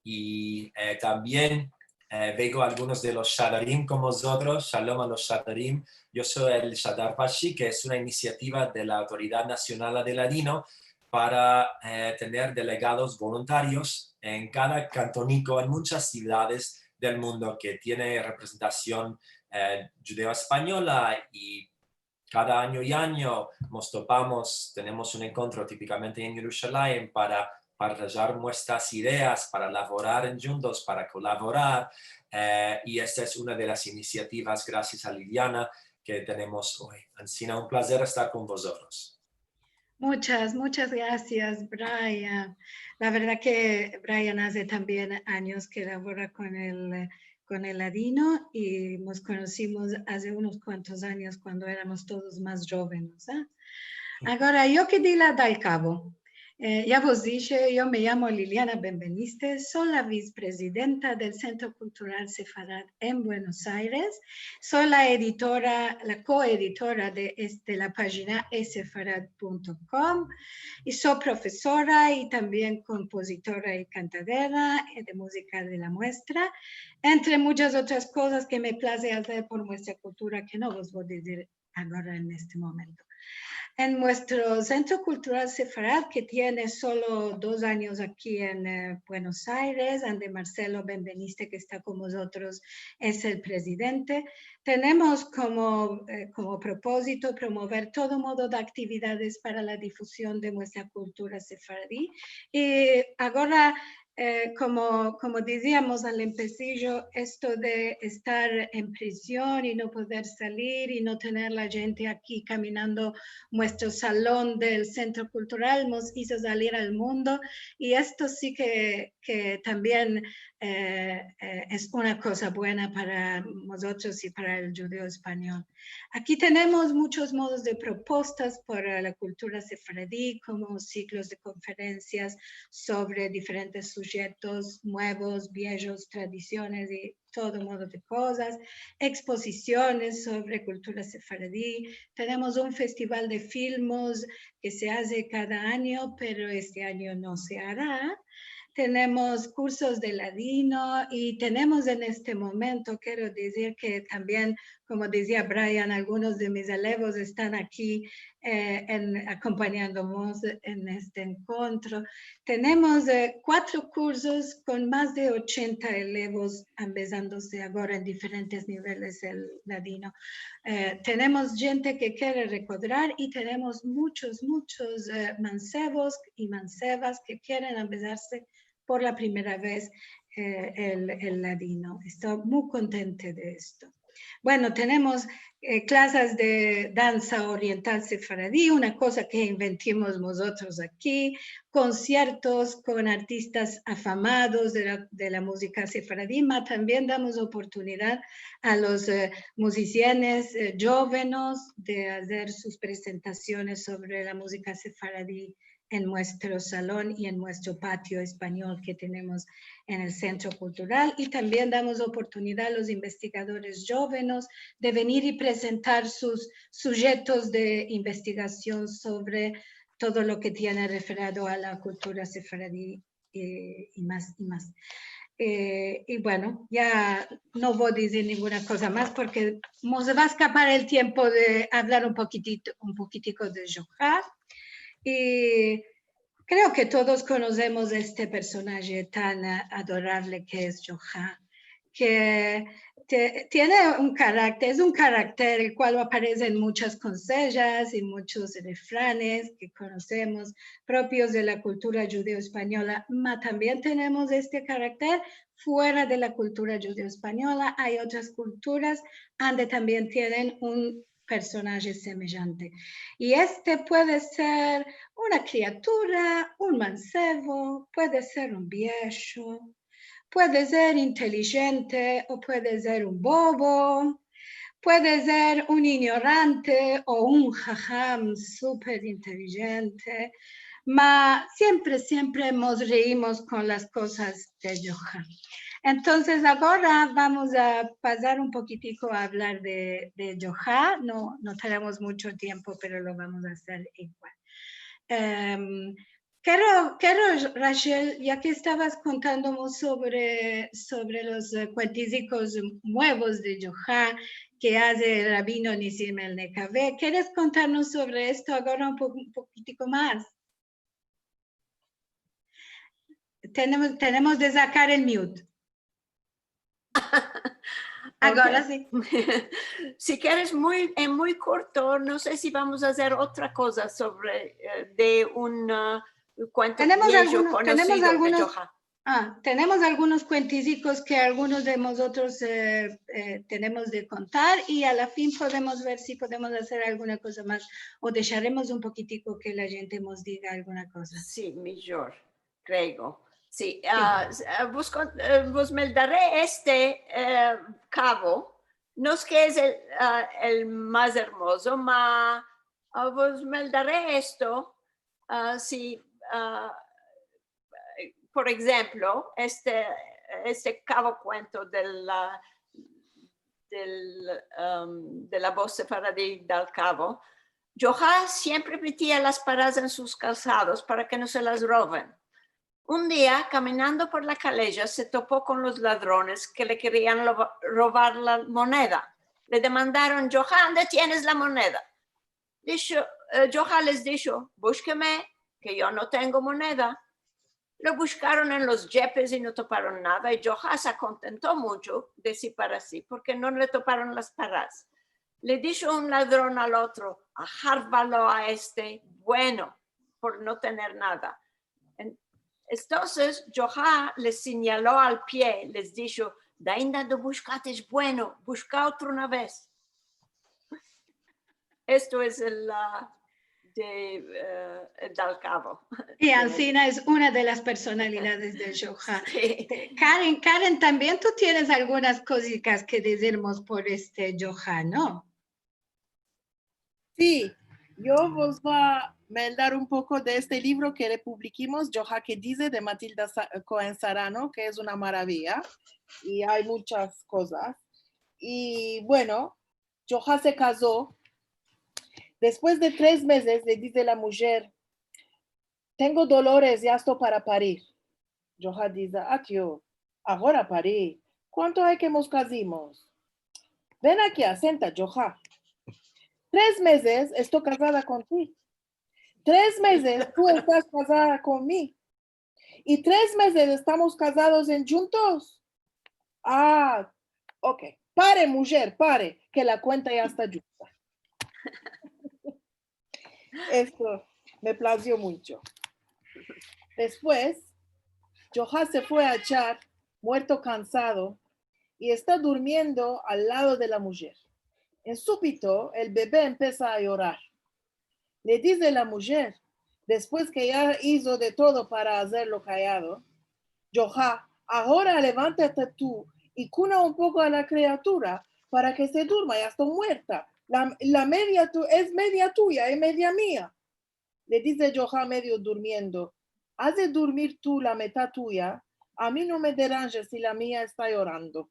S11: Y también veo algunos de los Shadarim con vosotros. Shalom a los Shadarim. Yo soy el Shadar Pashi, que es una iniciativa de la Autoridad Nacional de Ladino para tener delegados voluntarios en cada cantonico, en muchas ciudades del mundo que tiene representación judeo-española, y cada año y año nos topamos, tenemos un encuentro típicamente en Jerusalén para partillar nuestras ideas, para elaborar juntos, para colaborar, y esta es una de las iniciativas, gracias a Liliana, que tenemos hoy. Ancina, un placer estar con vosotros.
S6: Muchas gracias, Brian. La verdad que Brian hace también años que labora con el ladino y nos conocimos hace unos cuantos años cuando éramos todos más jóvenes. Ahora, yo que di la dal cabo. Ya vos dije, yo me llamo Liliana Benveniste, soy la vicepresidenta del Centro Cultural Sefarad en Buenos Aires, soy la coeditora de la página esefarad.com y soy profesora y también compositora y cantadera de música de la muestra, entre muchas otras cosas que me place hacer por nuestra cultura que no os voy a decir ahora en este momento. En nuestro Centro Cultural Sefarad, que tiene solo 2 años aquí en Buenos Aires, donde Marcelo Benveniste, que está con nosotros, es el presidente, tenemos como propósito promover todo modo de actividades para la difusión de nuestra cultura sefaradí. Y ahora como decíamos al empecillo, esto de estar en prisión y no poder salir y no tener la gente aquí caminando nuestro salón del centro cultural nos hizo salir al mundo, y esto sí que también es una cosa buena para nosotros y para el judeo español. Aquí tenemos muchos modos de propuestas para la cultura sefaradí, como ciclos de conferencias sobre diferentes sujetos nuevos, viejos, tradiciones y todo modo de cosas, exposiciones sobre cultura sefaradí. Tenemos un festival de filmes que se hace cada año, pero este año no se hará. Tenemos cursos de ladino y tenemos en este momento, quiero decir que también, como decía Brian, algunos de mis alumnos están aquí acompañándonos en este encuentro. Tenemos 4 cursos con más de 80 alumnos empezándose ahora en diferentes niveles del ladino. Tenemos gente que quiere recordar y tenemos muchos mancebos y mancebas que quieren empezarse por la primera vez el ladino. Estoy muy contenta de esto. Bueno, tenemos clases de danza oriental sefaradí, una cosa que inventimos nosotros aquí, conciertos con artistas afamados de la música sefaradí, pero también damos oportunidad a los musicianos jóvenes de hacer sus presentaciones sobre la música sefaradí en nuestro salón y en nuestro patio español que tenemos en el Centro Cultural, y también damos oportunidad a los investigadores jóvenes de venir y presentar sus sujetos de investigación sobre todo lo que tiene referido a la cultura sefaradí y más. Y bueno, ya no voy a decir ninguna cosa más porque nos va a escapar el tiempo de hablar un poquitico de Johar. Y creo que todos conocemos este personaje tan adorable que es Johar, que tiene un carácter, es un carácter el cual aparece en muchas consejas y muchos refranes que conocemos propios de la cultura judeo-española, pero también tenemos este carácter fuera de la cultura judeo-española. Hay otras culturas donde también tienen un personaje semejante. Y este puede ser una criatura, un mancebo, puede ser un viejo, puede ser inteligente o puede ser un bobo, puede ser un ignorante o un jajam súper inteligente, pero siempre nos reímos con las cosas de Johar. Entonces ahora vamos a pasar un poquitico a hablar de Johar. No tenemos mucho tiempo, pero lo vamos a hacer igual. Quiero, Rachel, ya que estabas contándonos sobre los cuentísticos nuevos de Johar que hace el rabino Nisim El-Nekavé, ¿quieres contarnos sobre esto ahora un poquitico más? Tenemos de sacar el mute. Ahora sí.
S10: Si quieres muy corto, no sé si vamos a hacer otra cosa sobre de un cuento viejo conocido de Johar.
S6: Tenemos algunos cuentísticos que algunos de nosotros tenemos de contar, y a la fin podemos ver si podemos hacer alguna cosa más o dejaremos un poquitico que la gente nos diga alguna cosa.
S10: Sí, mejor, creo. Sí, vos me daré este cabo, no es que es el más hermoso, pero vos me daré esto, si, por ejemplo, este cabo cuento de la voz sefaradí del cabo. Johar siempre metía las paradas en sus calzados para que no se las roben. Un día, caminando por la calleja, se topó con los ladrones que le querían robar la moneda. Le demandaron: Johar, ¿dónde tienes la moneda? Johar les dijo: búsqueme, que yo no tengo moneda. Lo buscaron en los jepes y no toparon nada, y Johar se contentó mucho de sí para sí, porque no le toparon las paradas. Le dijo un ladrón al otro: ajárvalo a este, bueno, por no tener nada. Entonces, Joha les señaló al pie, les dijo, de ainda de buscate es bueno, busca otra una vez. Esto es el del cabo.
S6: Y Alcina es una de las personalidades de Joha.
S10: Sí.
S6: Karen, también tú tienes algunas cositas que decirnos por este Joha, ¿no?
S3: Sí, yo vos voy a mandar un poco de este libro que le publicamos, Joha que dice, de Matilda Cohen Sarano, que es una maravilla, y hay muchas cosas. Y bueno, Joha se casó. Después de 3 meses, le dice la mujer, tengo dolores, ya estoy para parir. Joha dice, tío, ahora parí. ¿Cuánto hay que nos casimos? Ven aquí, asenta, Joha. 3 meses estoy casada contigo. 3 meses tú estás casada conmigo. Y 3 meses estamos casados en juntos. Ok. Pare, mujer, pare, que la cuenta ya está justa. Esto me plació mucho. Después, Joha se fue a echar, muerto cansado, y está durmiendo al lado de la mujer. En súbito, el bebé empieza a llorar. Le dice la mujer, después que ya hizo de todo para hacerlo callado, Joha, ahora levántate tú y cuna un poco a la criatura para que se durma, ya está muerta. La media es media tuya y media mía. Le dice Joha medio durmiendo, haz de dormir tú la mitad tuya, a mí no me derange si la mía está llorando.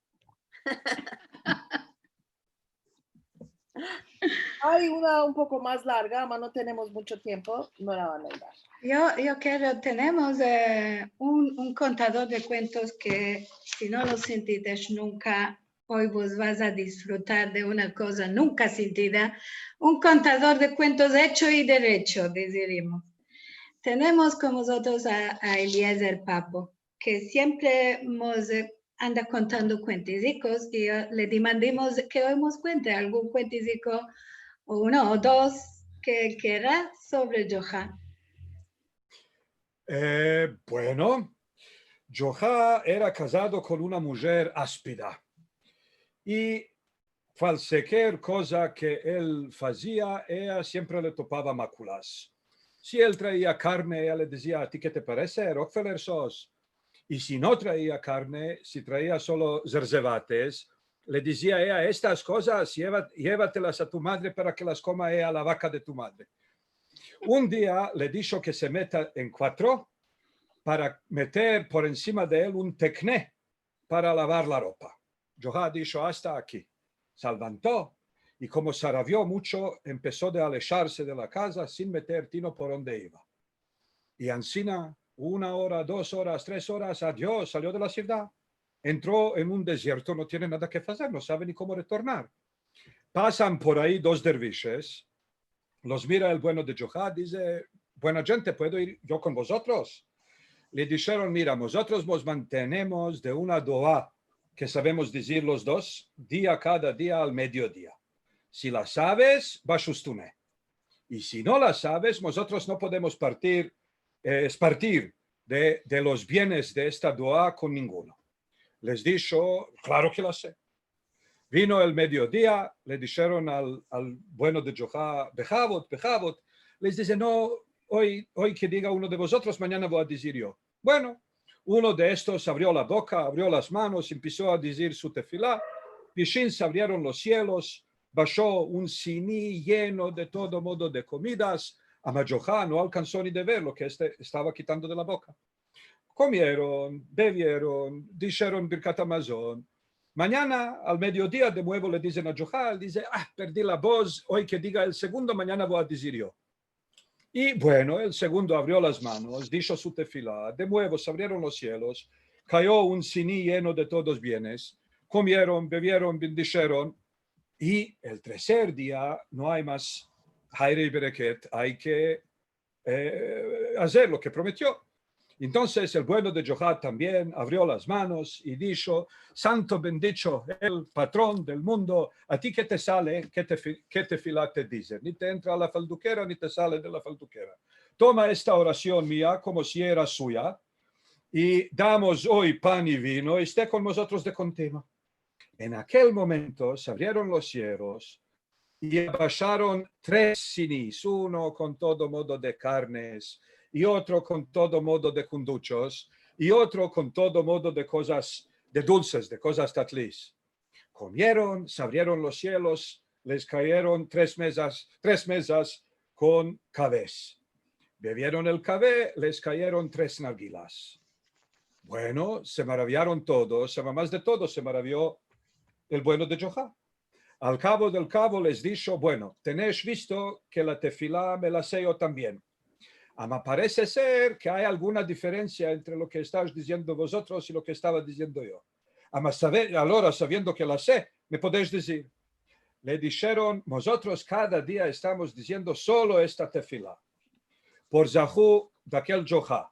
S3: Hay una un poco más larga, pero no tenemos mucho tiempo, no la van a dar.
S6: Yo quiero, tenemos un contador de cuentos que si no lo sentiste nunca, hoy vos vas a disfrutar de una cosa nunca sentida, un contador de cuentos hecho y derecho, diríamos. Tenemos con nosotros a Eliezer Papo, que siempre nos anda contando cuenticicos y le demandamos que hoy nos cuente algún cuenticico, uno o dos, que quiera sobre Joha.
S8: Bueno, Joha era casado con una mujer áspida y cualquier cosa que él hacía, ella siempre le topaba máculas. Si él traía carne, ella le decía, ¿a ti qué te parece? Rockefeller sos. Y si no traía carne, si traía solo zerzevates, le decía ella, estas cosas llévatelas a tu madre para que las coma ella, la vaca de tu madre. Un día le dijo que se meta en 4 para meter por encima de él un tecné para lavar la ropa. Joha dijo, hasta aquí. Se levantó y como se rabió mucho, empezó a alejarse de la casa sin meter tino por donde iba. Y Ancina, 1 hora, 2 horas, 3 horas, adiós, salió de la ciudad. Entró en un desierto, no tiene nada que hacer, no sabe ni cómo retornar. Pasan por ahí 2 derviches, los mira el bueno de Joha, dice, buena gente, ¿puedo ir yo con vosotros? Le dijeron, mira, nosotros nos mantenemos de una doa que sabemos decir los dos, cada día al mediodía. Si la sabes, vas ustuné. Y si no la sabes, nosotros no podemos partir de los bienes de esta doa con ninguno. Les dijo, claro que la sé. Vino el mediodía, le dijeron al bueno de Joha, Bejabot, les dice, no, hoy que diga uno de vosotros, mañana voy a decir yo. Bueno, uno de estos abrió la boca, abrió las manos, empezó a decir su tefilá, Pishin se abrieron los cielos, bajó un siní lleno de todo modo de comidas, a Joha no alcanzó ni de ver lo que estaba quitando de la boca. Comieron, bebieron, dijeron Birkat Hamazon. Mañana, al mediodía, de nuevo le dicen a Joha, dice, perdí la voz, hoy que diga el segundo, mañana voy a decir yo. Y bueno, el segundo abrió las manos, dijo su tefilá, de nuevo se abrieron los cielos, cayó un siní lleno de todos bienes, comieron, bebieron, bendijeron, y el tercer día no hay más Haire y Bereket, hay que hacer lo que prometió. Entonces el bueno de Joha también abrió las manos y dijo, santo bendicho el patrón del mundo, a ti que te sale, que tefilá te dice, ni te entra a la falduquera ni te sale de la falduquera. Toma esta oración mía como si era suya y damos hoy pan y vino, esté con vosotros de continuo. En aquel momento se abrieron los cielos y bajaron 3 sinis, uno con todo modo de carnes, y otro con todo modo de cunduchos, y otro con todo modo de cosas, de dulces, de cosas tatlis. Comieron, se abrieron los cielos, les cayeron 3 mesas con cabés. Bebieron el café, les cayeron 3 narguilas. Bueno, se maravillaron todos, más de todo se maravilló el bueno de Johá. Al cabo del cabo les dijo, bueno, tenéis visto que la tefilá me la sé yo también. Ama parece ser que hay alguna diferencia entre lo que estáis diciendo vosotros y lo que estaba diciendo yo. Ama ahora, sabiendo que la sé, me podéis decir. Le dijeron, nosotros cada día estamos diciendo solo esta tefilá. Por Zahú de aquel Johá,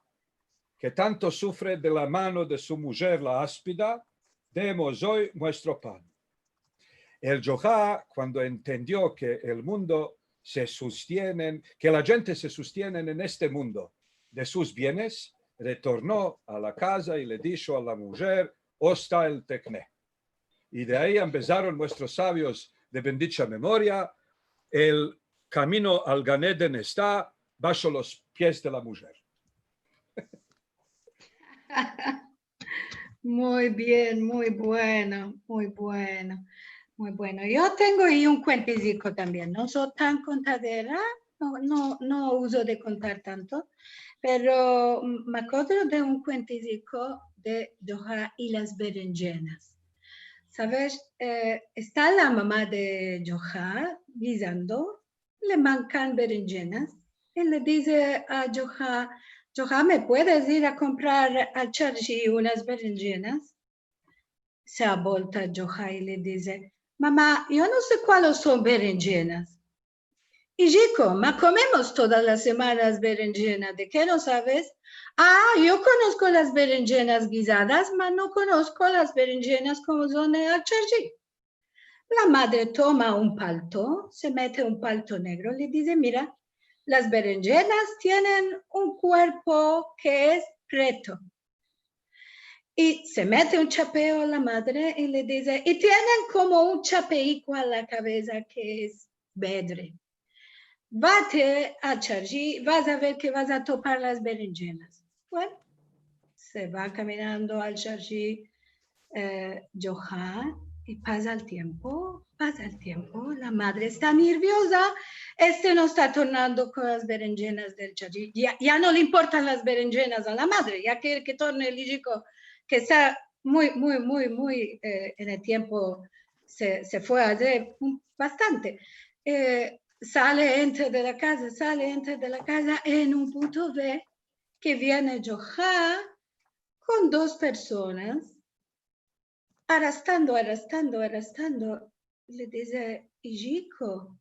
S8: que tanto sufre de la mano de su mujer la áspida, demos hoy nuestro pan. El Johá, cuando entendió que el mundo se sostiene, que la gente se sostiene en este mundo de sus bienes, retornó a la casa y le dijo a la mujer, está el tecné. Y de ahí empezaron nuestros sabios de bendita memoria, el camino al Gan Eden está bajo los pies de la mujer.
S6: Muy bien, muy bueno, muy bueno, muy bueno. Yo tengo ahí un cuentecico también, no soy tan contadera, no uso de contar tanto, pero me acuerdo de un cuentecico de Johá y las berenjenas. ¿Sabes? Está la mamá de Johá guisando, le mancan berenjenas, y le dice a Johá, Johá, ¿me puedes ir a comprar al charji unas berenjenas? Se abolta Johá y le dice, mamá, yo no sé cuáles son berenjenas. Y Chico, ¿ma comemos todas las semanas berenjenas? ¿De qué no sabes? Ah, yo conozco las berenjenas guisadas, pero no conozco las berenjenas como son en el charji. La madre toma un palto, se mete un palto negro, le dice, mira, las berenjenas tienen un cuerpo que es preto. Y se mete un chapeo a la madre y le dice, y tienen como un chapeico a la cabeza que es verde. Vate a charji, vas a ver que vas a topar las berenjenas. Bueno, se va caminando al charji Johá y pasa el tiempo, la madre está nerviosa, no está tornando con las berenjenas del charji, ya no le importan las berenjenas a la madre, ya quiere que torne el chico que está muy en el tiempo, se fue hace bastante. Entra de la casa, en un punto ve que viene Johá con 2 personas, arrastrando. Le dice, hijico,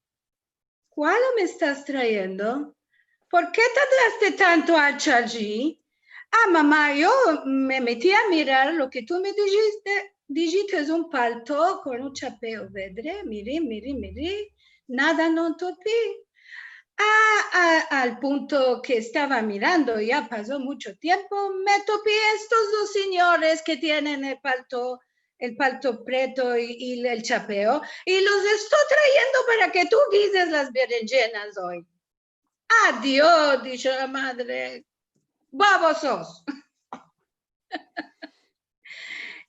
S6: ¿cuál me estás trayendo? ¿Por qué tardaste tanto al charji? Ah, mamá, yo me metí a mirar lo que tú me dijiste. Dijiste es un palto con un chapeo verde. Miré. Nada no topé. Al punto que estaba mirando, ya pasó mucho tiempo, me topé estos 2 señores que tienen el palto preto y el chapeo, y los estoy trayendo para que tú guises las berenjenas hoy. Adiós, dijo la madre, babosos.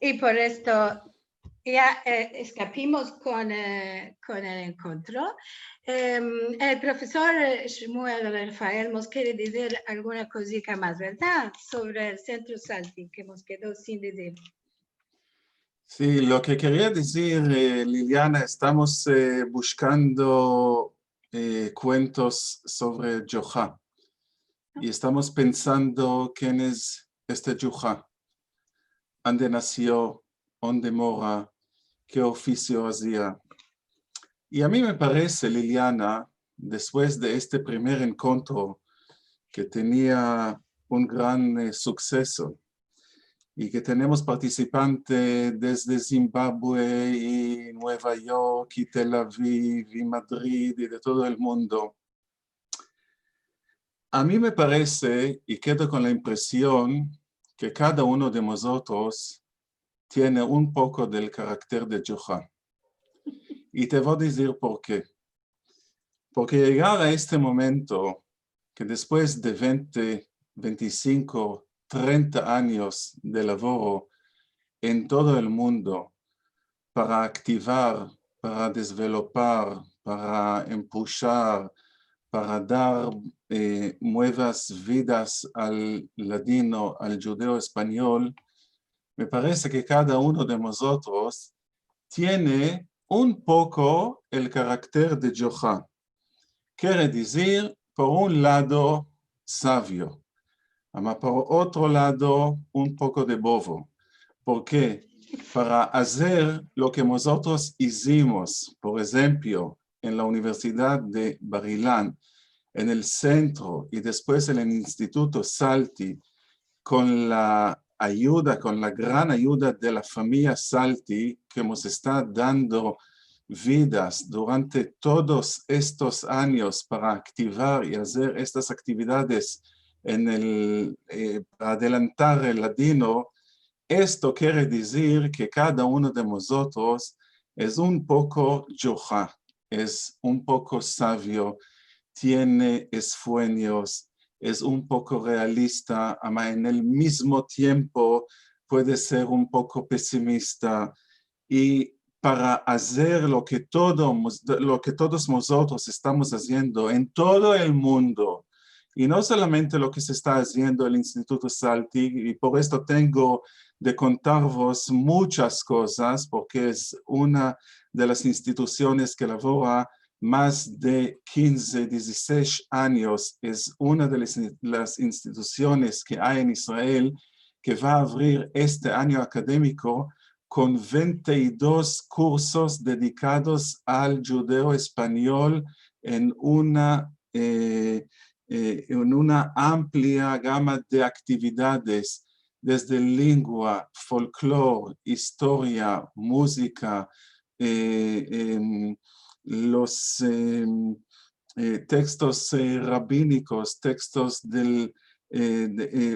S6: Y por esto ya escapimos con el encuentro. El profesor Shmuel Rafael nos quiere decir alguna cosita más, ¿verdad? Sobre el centro Salty, que nos quedó sin decir.
S7: Sí, lo que quería decir, Liliana, estamos buscando cuentos sobre Johá. Y estamos pensando quién es este Johá, dónde nació, dónde mora, qué oficio hacía. Y a mí me parece, Liliana, después de este primer encuentro que tenía un gran suceso y que tenemos participantes desde Zimbabue y Nueva York y Tel Aviv y Madrid y de todo el mundo, a mí me parece, y quedo con la impresión, que cada uno de nosotros tiene un poco del carácter de Johan. Y te voy a decir por qué. Porque llegar a este momento, que después de 20, 25, 30 años de laboro en todo el mundo, para activar, para desarrollar, para impulsar, para dar nuevas vidas al ladino, al judeo español, me parece que cada uno de nosotros tiene un poco el carácter de Johan. Quiere decir, por un lado, sabio, pero por otro lado, un poco de bobo. ¿Por qué? Para hacer lo que nosotros hicimos, por ejemplo, en la Universidad de Bar Ilan, en el centro y después en el Instituto Salti, con la ayuda, con la gran ayuda de la familia Salti, que nos está dando vidas durante todos estos años para activar y hacer estas actividades para adelantar el ladino. Esto quiere decir que cada uno de nosotros es un poco Johan, es un poco sabio, tiene sueños, es un poco realista, pero en el mismo tiempo puede ser un poco pesimista. Y para hacer lo que todos nosotros estamos haciendo en todo el mundo, y no solamente lo que se está haciendo en el Instituto Salti, y por esto tengo de contaros muchas cosas, porque es una de las instituciones que labora más de 15, 16 años, es una de las instituciones que hay en Israel que va a abrir este año académico con 22 cursos dedicados al judeo español en una amplia gama de actividades, desde lengua, folclore, historia, música, los textos rabínicos, textos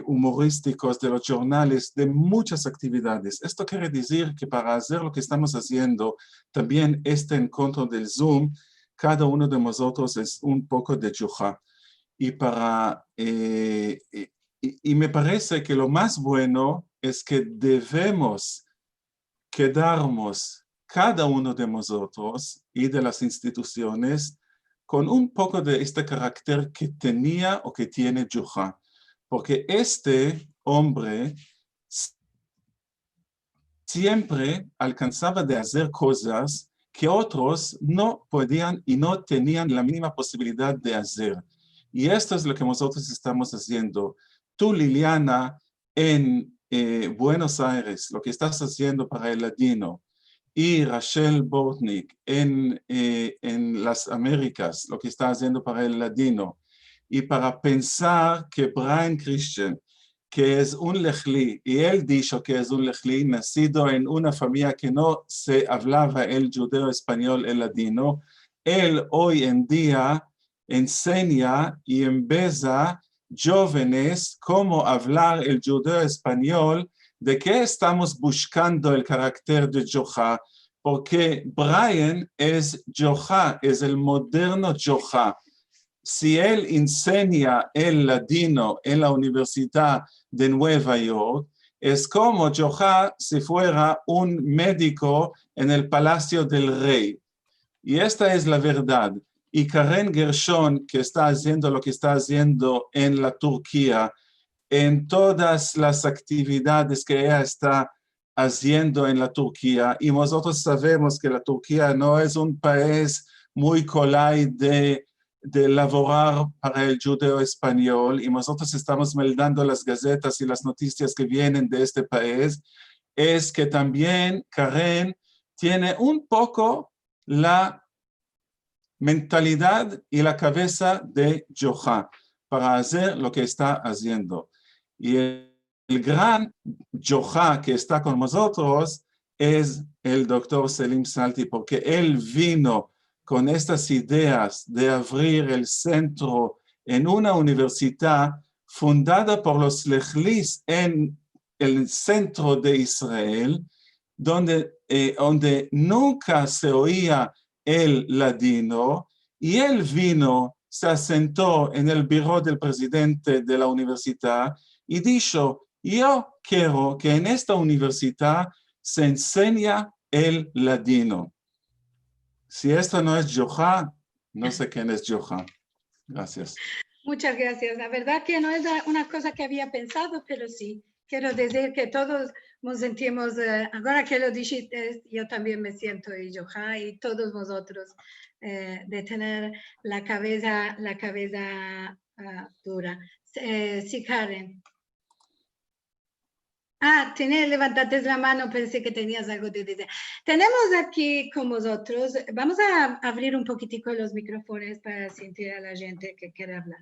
S7: humorísticos de los jornales, de muchas actividades. Esto quiere decir que para hacer lo que estamos haciendo, también este encuentro del Zoom, cada uno de nosotros es un poco de Johan. Y me parece que lo más bueno es que debemos quedarnos cada uno de nosotros y de las instituciones con un poco de este carácter que tenía o que tiene Johan. Porque este hombre siempre alcanzaba de hacer cosas que otros no podían y no tenían la mínima posibilidad de hacer. Y esto es lo que nosotros estamos haciendo. Tú, Liliana, en Buenos Aires, lo que estás haciendo para el ladino, y Rachel Bortnik en las Américas, lo que está haciendo para el ladino, y para pensar que Brian Christian, que es un lejli, y él dijo que es un lejli, nacido en una familia que no se hablaba el judeo español, el ladino, él hoy en día enseña y embesa jóvenes cómo hablar el judeo español. ¿De qué estamos buscando el carácter de Johan? Porque Brian es Johan, es el moderno Johan. Si él enseña el ladino en la Universidad de Nueva York, es como Johan si fuera un médico en el Palacio del Rey. Y esta es la verdad. Y Karen Gershon, que está haciendo lo que está haciendo en la Turquía, en todas las actividades que ella está haciendo en la Turquía, y nosotros sabemos que la Turquía no es un país muy colay de laborar para el judeo español, y nosotros estamos meldando las gacetas y las noticias que vienen de este país, es que también Karen tiene un poco la mentalidad y la cabeza de Johan para hacer lo que está haciendo. Y el gran Johan que está con nosotros es el doctor Selim Salti, porque él vino con estas ideas de abrir el centro en una universidad fundada por los lejlis en el centro de Israel, donde nunca se oía el ladino, y él vino, se asentó en el biró del presidente de la universidad y dijo, yo quiero que en esta universidad se enseñe el ladino. Si esto no es Yoha, no sé quién es Yoha. Gracias.
S6: Muchas gracias. La verdad que no es una cosa que había pensado, pero sí. Quiero decir que todos nos sentimos, ahora que lo dijiste, yo también me siento Yoha y todos vosotros, de tener la cabeza dura. Sí, Karen. Levantaste la mano, pensé que tenías algo que decir. Tenemos aquí con vosotros, vamos a abrir un poquitico los micrófonos para sentir a la gente que quiere hablar.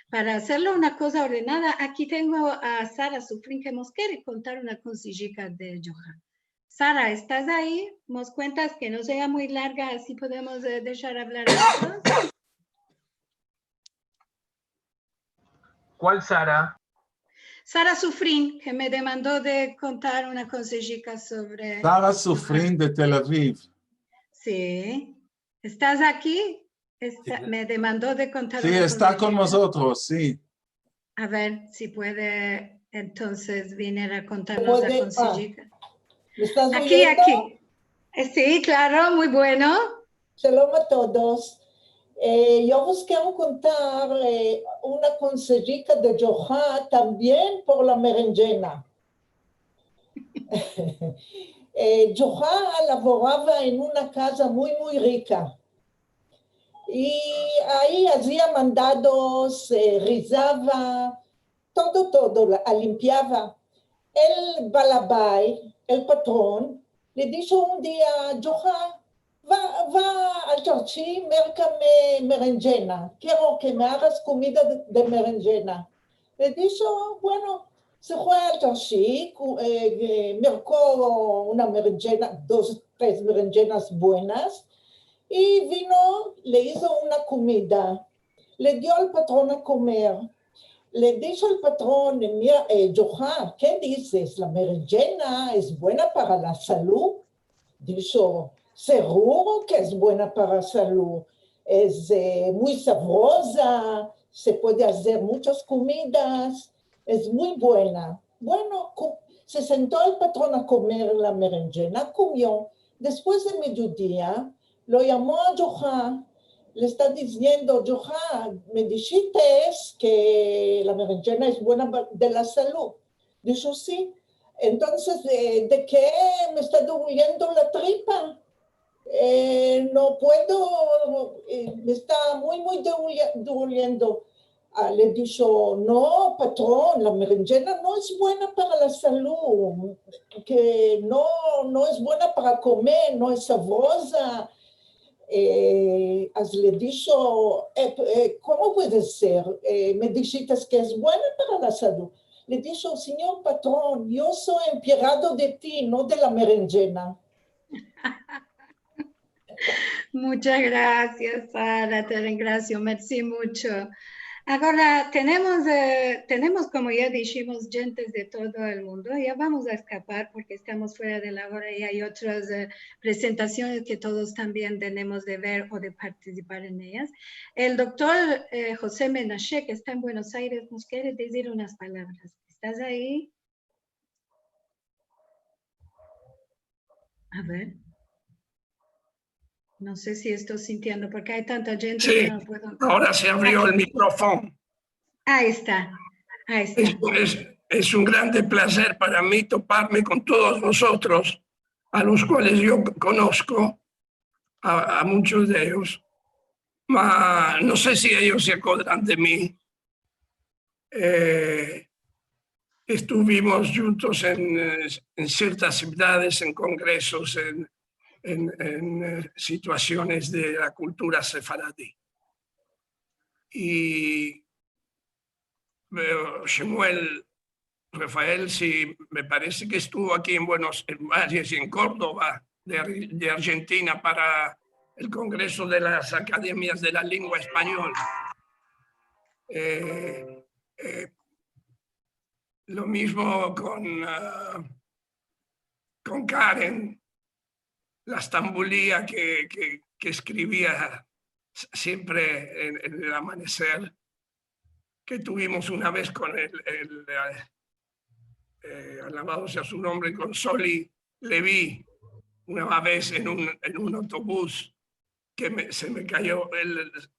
S6: Para hacerlo una cosa ordenada, aquí tengo a Sara Sufrin que nos quiere contar una cosilla de Yoha. Sara, ¿estás ahí? ¿Nos cuentas que no sea muy larga, así podemos dejar hablar a todos?
S12: ¿Cuál Sara?
S6: Sara Sufrin, que me demandó de contar una cosilla sobre...
S7: Sara Sufrin de Tel Aviv.
S6: Sí. ¿Estás aquí? Me demandó de contar
S7: Sí,
S6: una
S7: está con
S6: cosilla.
S7: nosotros, sí.
S6: A ver si puede entonces venir a contarnos la cosilla.
S4: ¿Me estás
S6: Aquí,
S4: oyendo?
S6: aquí. Sí, claro, muy bueno.
S4: Shalom a todos. Yo os quiero contar una consejita de Yoha también por la merengena. Yoha laboraba en una casa muy, muy rica. Y ahí hacía mandados, rizaba, todo, limpiaba. El balabay, el patrón, le dijo un día, Yoha, va al charchi, mércame merengena. Quiero que me hagas comida de merengena. Le dijo, bueno, se fue al charchi, mercó una merengena, 2, 3 merengenas buenas, y vino, le hizo una comida, le dio al patrón a comer. Le dijo al patrón, mira, Yoha, ¿qué dices? ¿La merengena es buena para la salud? Dijo, seguro que es buena para la salud. Es muy sabrosa, se puede hacer muchas comidas, es muy buena. Bueno, se sentó el patrón a comer la merengena, comió. Después de mediodía, lo llamó a Yoha. Le está diciendo, Yoha, me dijiste que la merengena es buena de la salud. Dijo, sí. Entonces, ¿de qué me está doliendo la tripa? No puedo, me está muy, muy doliendo. Le dijo, no, patrón, la merengena no es buena para la salud, que no es buena para comer, no es sabrosa. Le dijo, ¿cómo puede ser? Me dijiste que es buena para la salud. Le dijo, señor patrón, yo soy empleado de ti, no de la merengena.
S6: Muchas gracias, Sara, te gracias, merci mucho. Ahora tenemos, como ya dijimos, gentes de todo el mundo. Ya vamos a escapar porque estamos fuera de la hora y hay otras presentaciones que todos también tenemos de ver o de participar en ellas. El doctor José Menashe, que está en Buenos Aires, nos quiere decir unas palabras. ¿Estás ahí? A ver. No sé si estoy sintiendo, porque hay tanta gente
S2: Sí,
S6: que no puedo...
S2: ahora se abrió el micrófono.
S6: Ahí está, ahí está.
S2: Es un grande placer para mí toparme con todos vosotros, a los cuales yo conozco, a muchos de ellos. No sé si ellos se acordarán de mí. Estuvimos juntos en ciertas ciudades, en congresos, en situaciones de la cultura sefaradí. Y Shemuel Rafael, sí, me parece que estuvo aquí en Buenos Aires y en Córdoba, de Argentina, para el Congreso de las Academias de la Lengua Española. Lo mismo con Karen, la estambulía que escribía siempre en el amanecer, que tuvimos una vez con alabado sea su nombre, con Soli Leví, una vez en un autobús que se me cayó,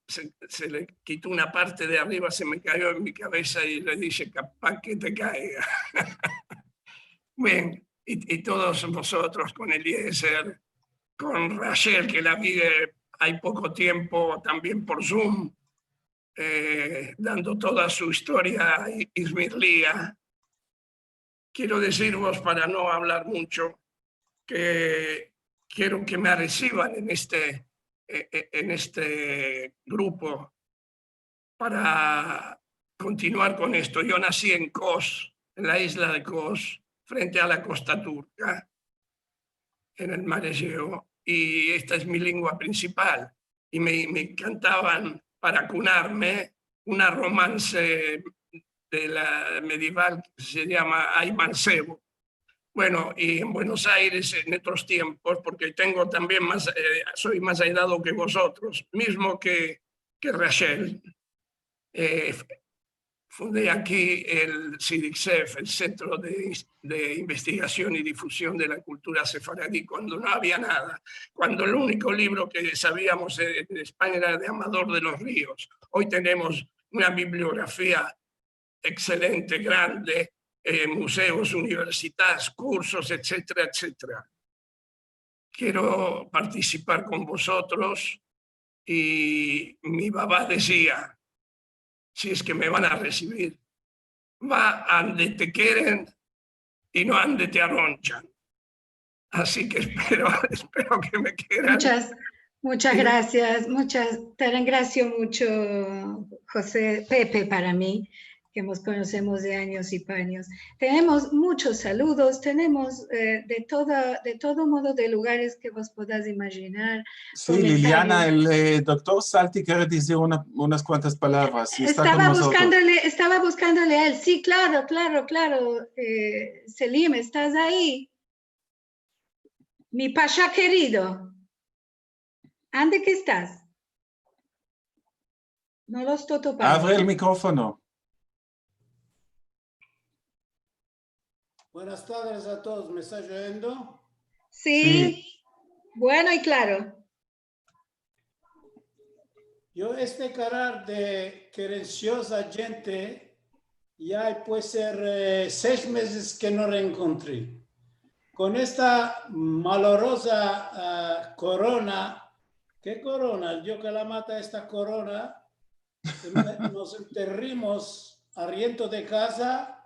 S2: se le quitó una parte de arriba, se me cayó en mi cabeza y le dije, capaz que te caiga. Bien, y todos vosotros con Eliezer, con Rachel, que la vi hay poco tiempo también por Zoom, dando toda su historia ismirlía. Quiero deciros, para no hablar mucho, que quiero que me reciban en este grupo para continuar con esto. Yo nací en Kos, en la isla de Kos, frente a la costa turca, en el mar Egeo, y esta es mi lengua principal. Y me cantaban para cunarme una romance de la medieval que se llama Ay Mancebo. Bueno, y en Buenos Aires en otros tiempos, porque tengo también soy más aislado que vosotros, mismo que Rachel. Fundé aquí el CIDICSEF, el Centro de Investigación y Difusión de la Cultura Sefaradí, cuando no había nada, cuando el único libro que sabíamos en España era de Amador de los Ríos. Hoy tenemos una bibliografía excelente, grande, museos, universidades, cursos, etcétera, etcétera. Quiero participar con vosotros y mi babá decía, si es que me van a recibir, va ande te quieren y no ande te arronchan. Así que espero que me quieran.
S6: Muchas gracias, te agradezco mucho, José, Pepe, para mí, que nos conocemos de años y años. Tenemos muchos saludos, tenemos de todo modo de lugares que vos podás imaginar.
S7: Sí, Liliana, el doctor Salti quiere decir unas cuantas palabras. Si
S6: estaba buscándole a él. Sí, claro. Selim, ¿estás ahí? Mi pasha querido. ¿Dónde que estás? No lo estoy topando.
S7: Abre el micrófono.
S13: Buenas tardes a todos, ¿me está oyendo?
S6: Sí, bueno y claro.
S13: Yo carácter de querenciosa gente ya puede ser 6 meses que no reencontré. Con esta malorosa corona, ¿qué corona? Yo que la mata esta corona, nos enterrimos arriendo de casa,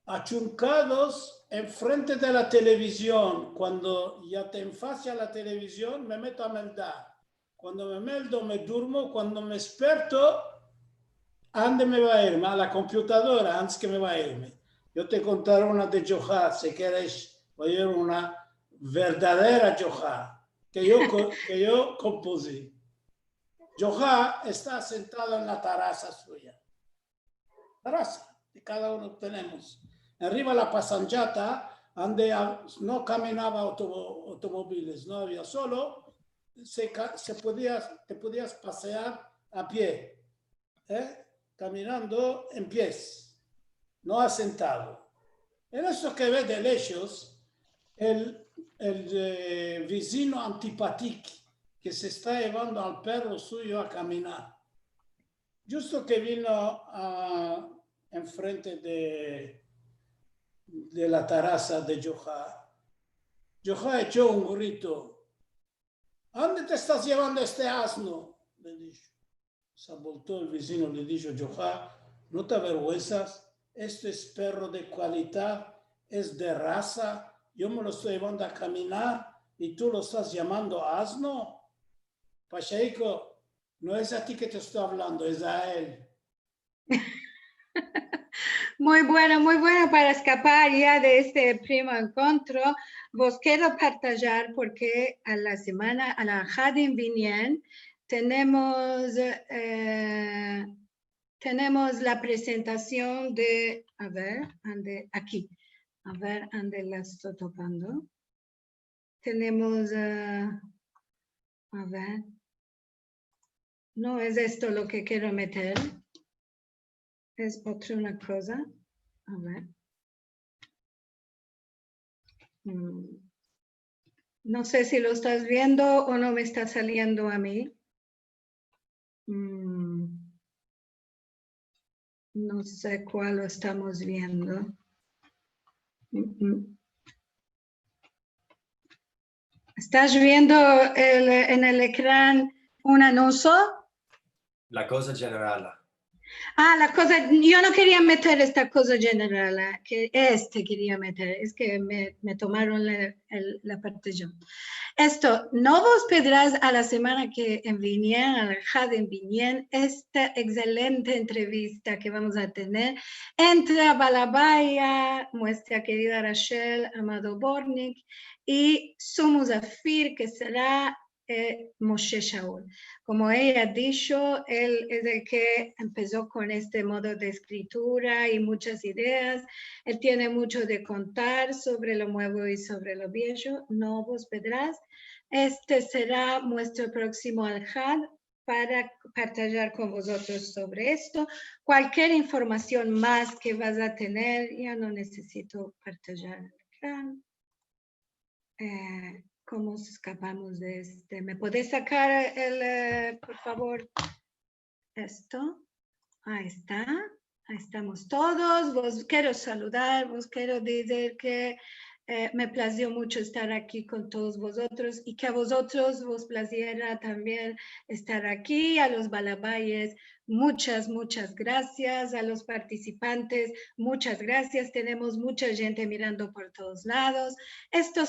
S13: achuncados enfrente de la televisión. Cuando ya te enfacia la televisión, me meto a meldar. Cuando me meldo, me durmo. Cuando me desperto, ¿dónde me va a irme? A la computadora, antes que me va a irme. Yo te contaré una de Johá, si quieres oír una verdadera Johá, que yo compuse. Johá está sentado en la terraza suya. Terraza, que cada uno tenemos. Arriba la pasanjata, donde no caminaba automóviles, no había solo, te podías pasear a pie, caminando en pies, no asentado. En eso que ve de lejos, el vecino antipático que se está llevando al perro suyo a caminar. Justo que vino enfrente de la terraza de Johá. Johá echó un grito. ¿A dónde te estás llevando este asno? Le dijo. Se voltó el vecino, le dijo, Johá, ¿no te avergüenzas? Este es perro de calidad, es de raza. Yo me lo estoy llevando a caminar y tú lo estás llamando asno. Pacheco, no es a ti que te estoy hablando, es a él.
S6: Muy bueno para escapar ya de este primo encuentro. Vos quiero partillar porque a la Hadim Binyan tenemos la presentación de A ver, aquí. A ver, ande la estoy topando. Tenemos, a ver. No es esto lo que quiero meter. Es otra una cosa. A ver. No sé si lo estás viendo o no me está saliendo a mí. No sé cuál lo estamos viendo. ¿Estás viendo en el ecrán un anuncio?
S11: La cosa general.
S6: La cosa, yo no quería meter esta cosa general, que quería meter, es que me tomaron la parte yo. Esto, no vos pedrás a la semana que vinieron, al Had en Viñén, esta excelente entrevista que vamos a tener entre Balabaya, nuestra querida Rachel Amado Bornik, y su Musafir, que será Moshe Shaul. Como ella ha dicho, él es el que empezó con este modo de escritura y muchas ideas. Él tiene mucho de contar sobre lo nuevo y sobre lo viejo. No vos pedrás. Este será nuestro próximo Al-Had para partillar con vosotros sobre esto. Cualquier información más que vas a tener, ya no necesito partillar el ecrán. ¿Cómo escapamos de este? ¿Me podés sacar por favor, esto? Ahí está. Ahí estamos todos. Vos quiero saludar, vos quiero decir que me plació mucho estar aquí con todos vosotros y que a vosotros vos placiera también estar aquí, a los balabayes, muchas gracias, a los participantes, muchas gracias, tenemos mucha gente mirando por todos lados. Esto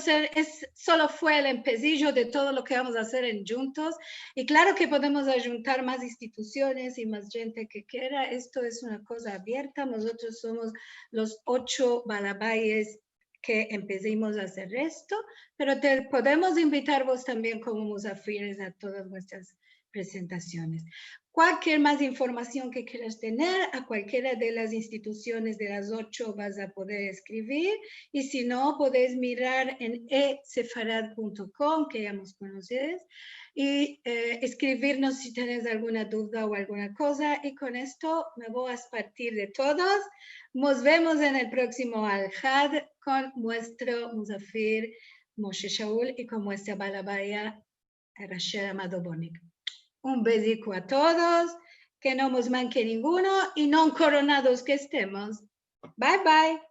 S6: solo fue el empecillo de todo lo que vamos a hacer en Juntos y claro que podemos ayuntar más instituciones y más gente que quiera, esto es una cosa abierta, nosotros somos los 8 balabayes que empecemos a hacer esto, pero te podemos invitar vos también como musafires a todas nuestras presentaciones. Cualquier más información que quieras tener, a cualquiera de las instituciones de las 8 vas a poder escribir, y si no, podés mirar en esefarad.com, que ya nos conoces, y escribirnos si tienes alguna duda o alguna cosa, y con esto me voy a partir de todos. Nos vemos en el próximo Al-Had con nuestro Musafir Moshe Shaul y con nuestra balabaya Rachel Amado Bornik. Un besico a todos, que no nos manque ninguno y no coronados que estemos. Bye bye.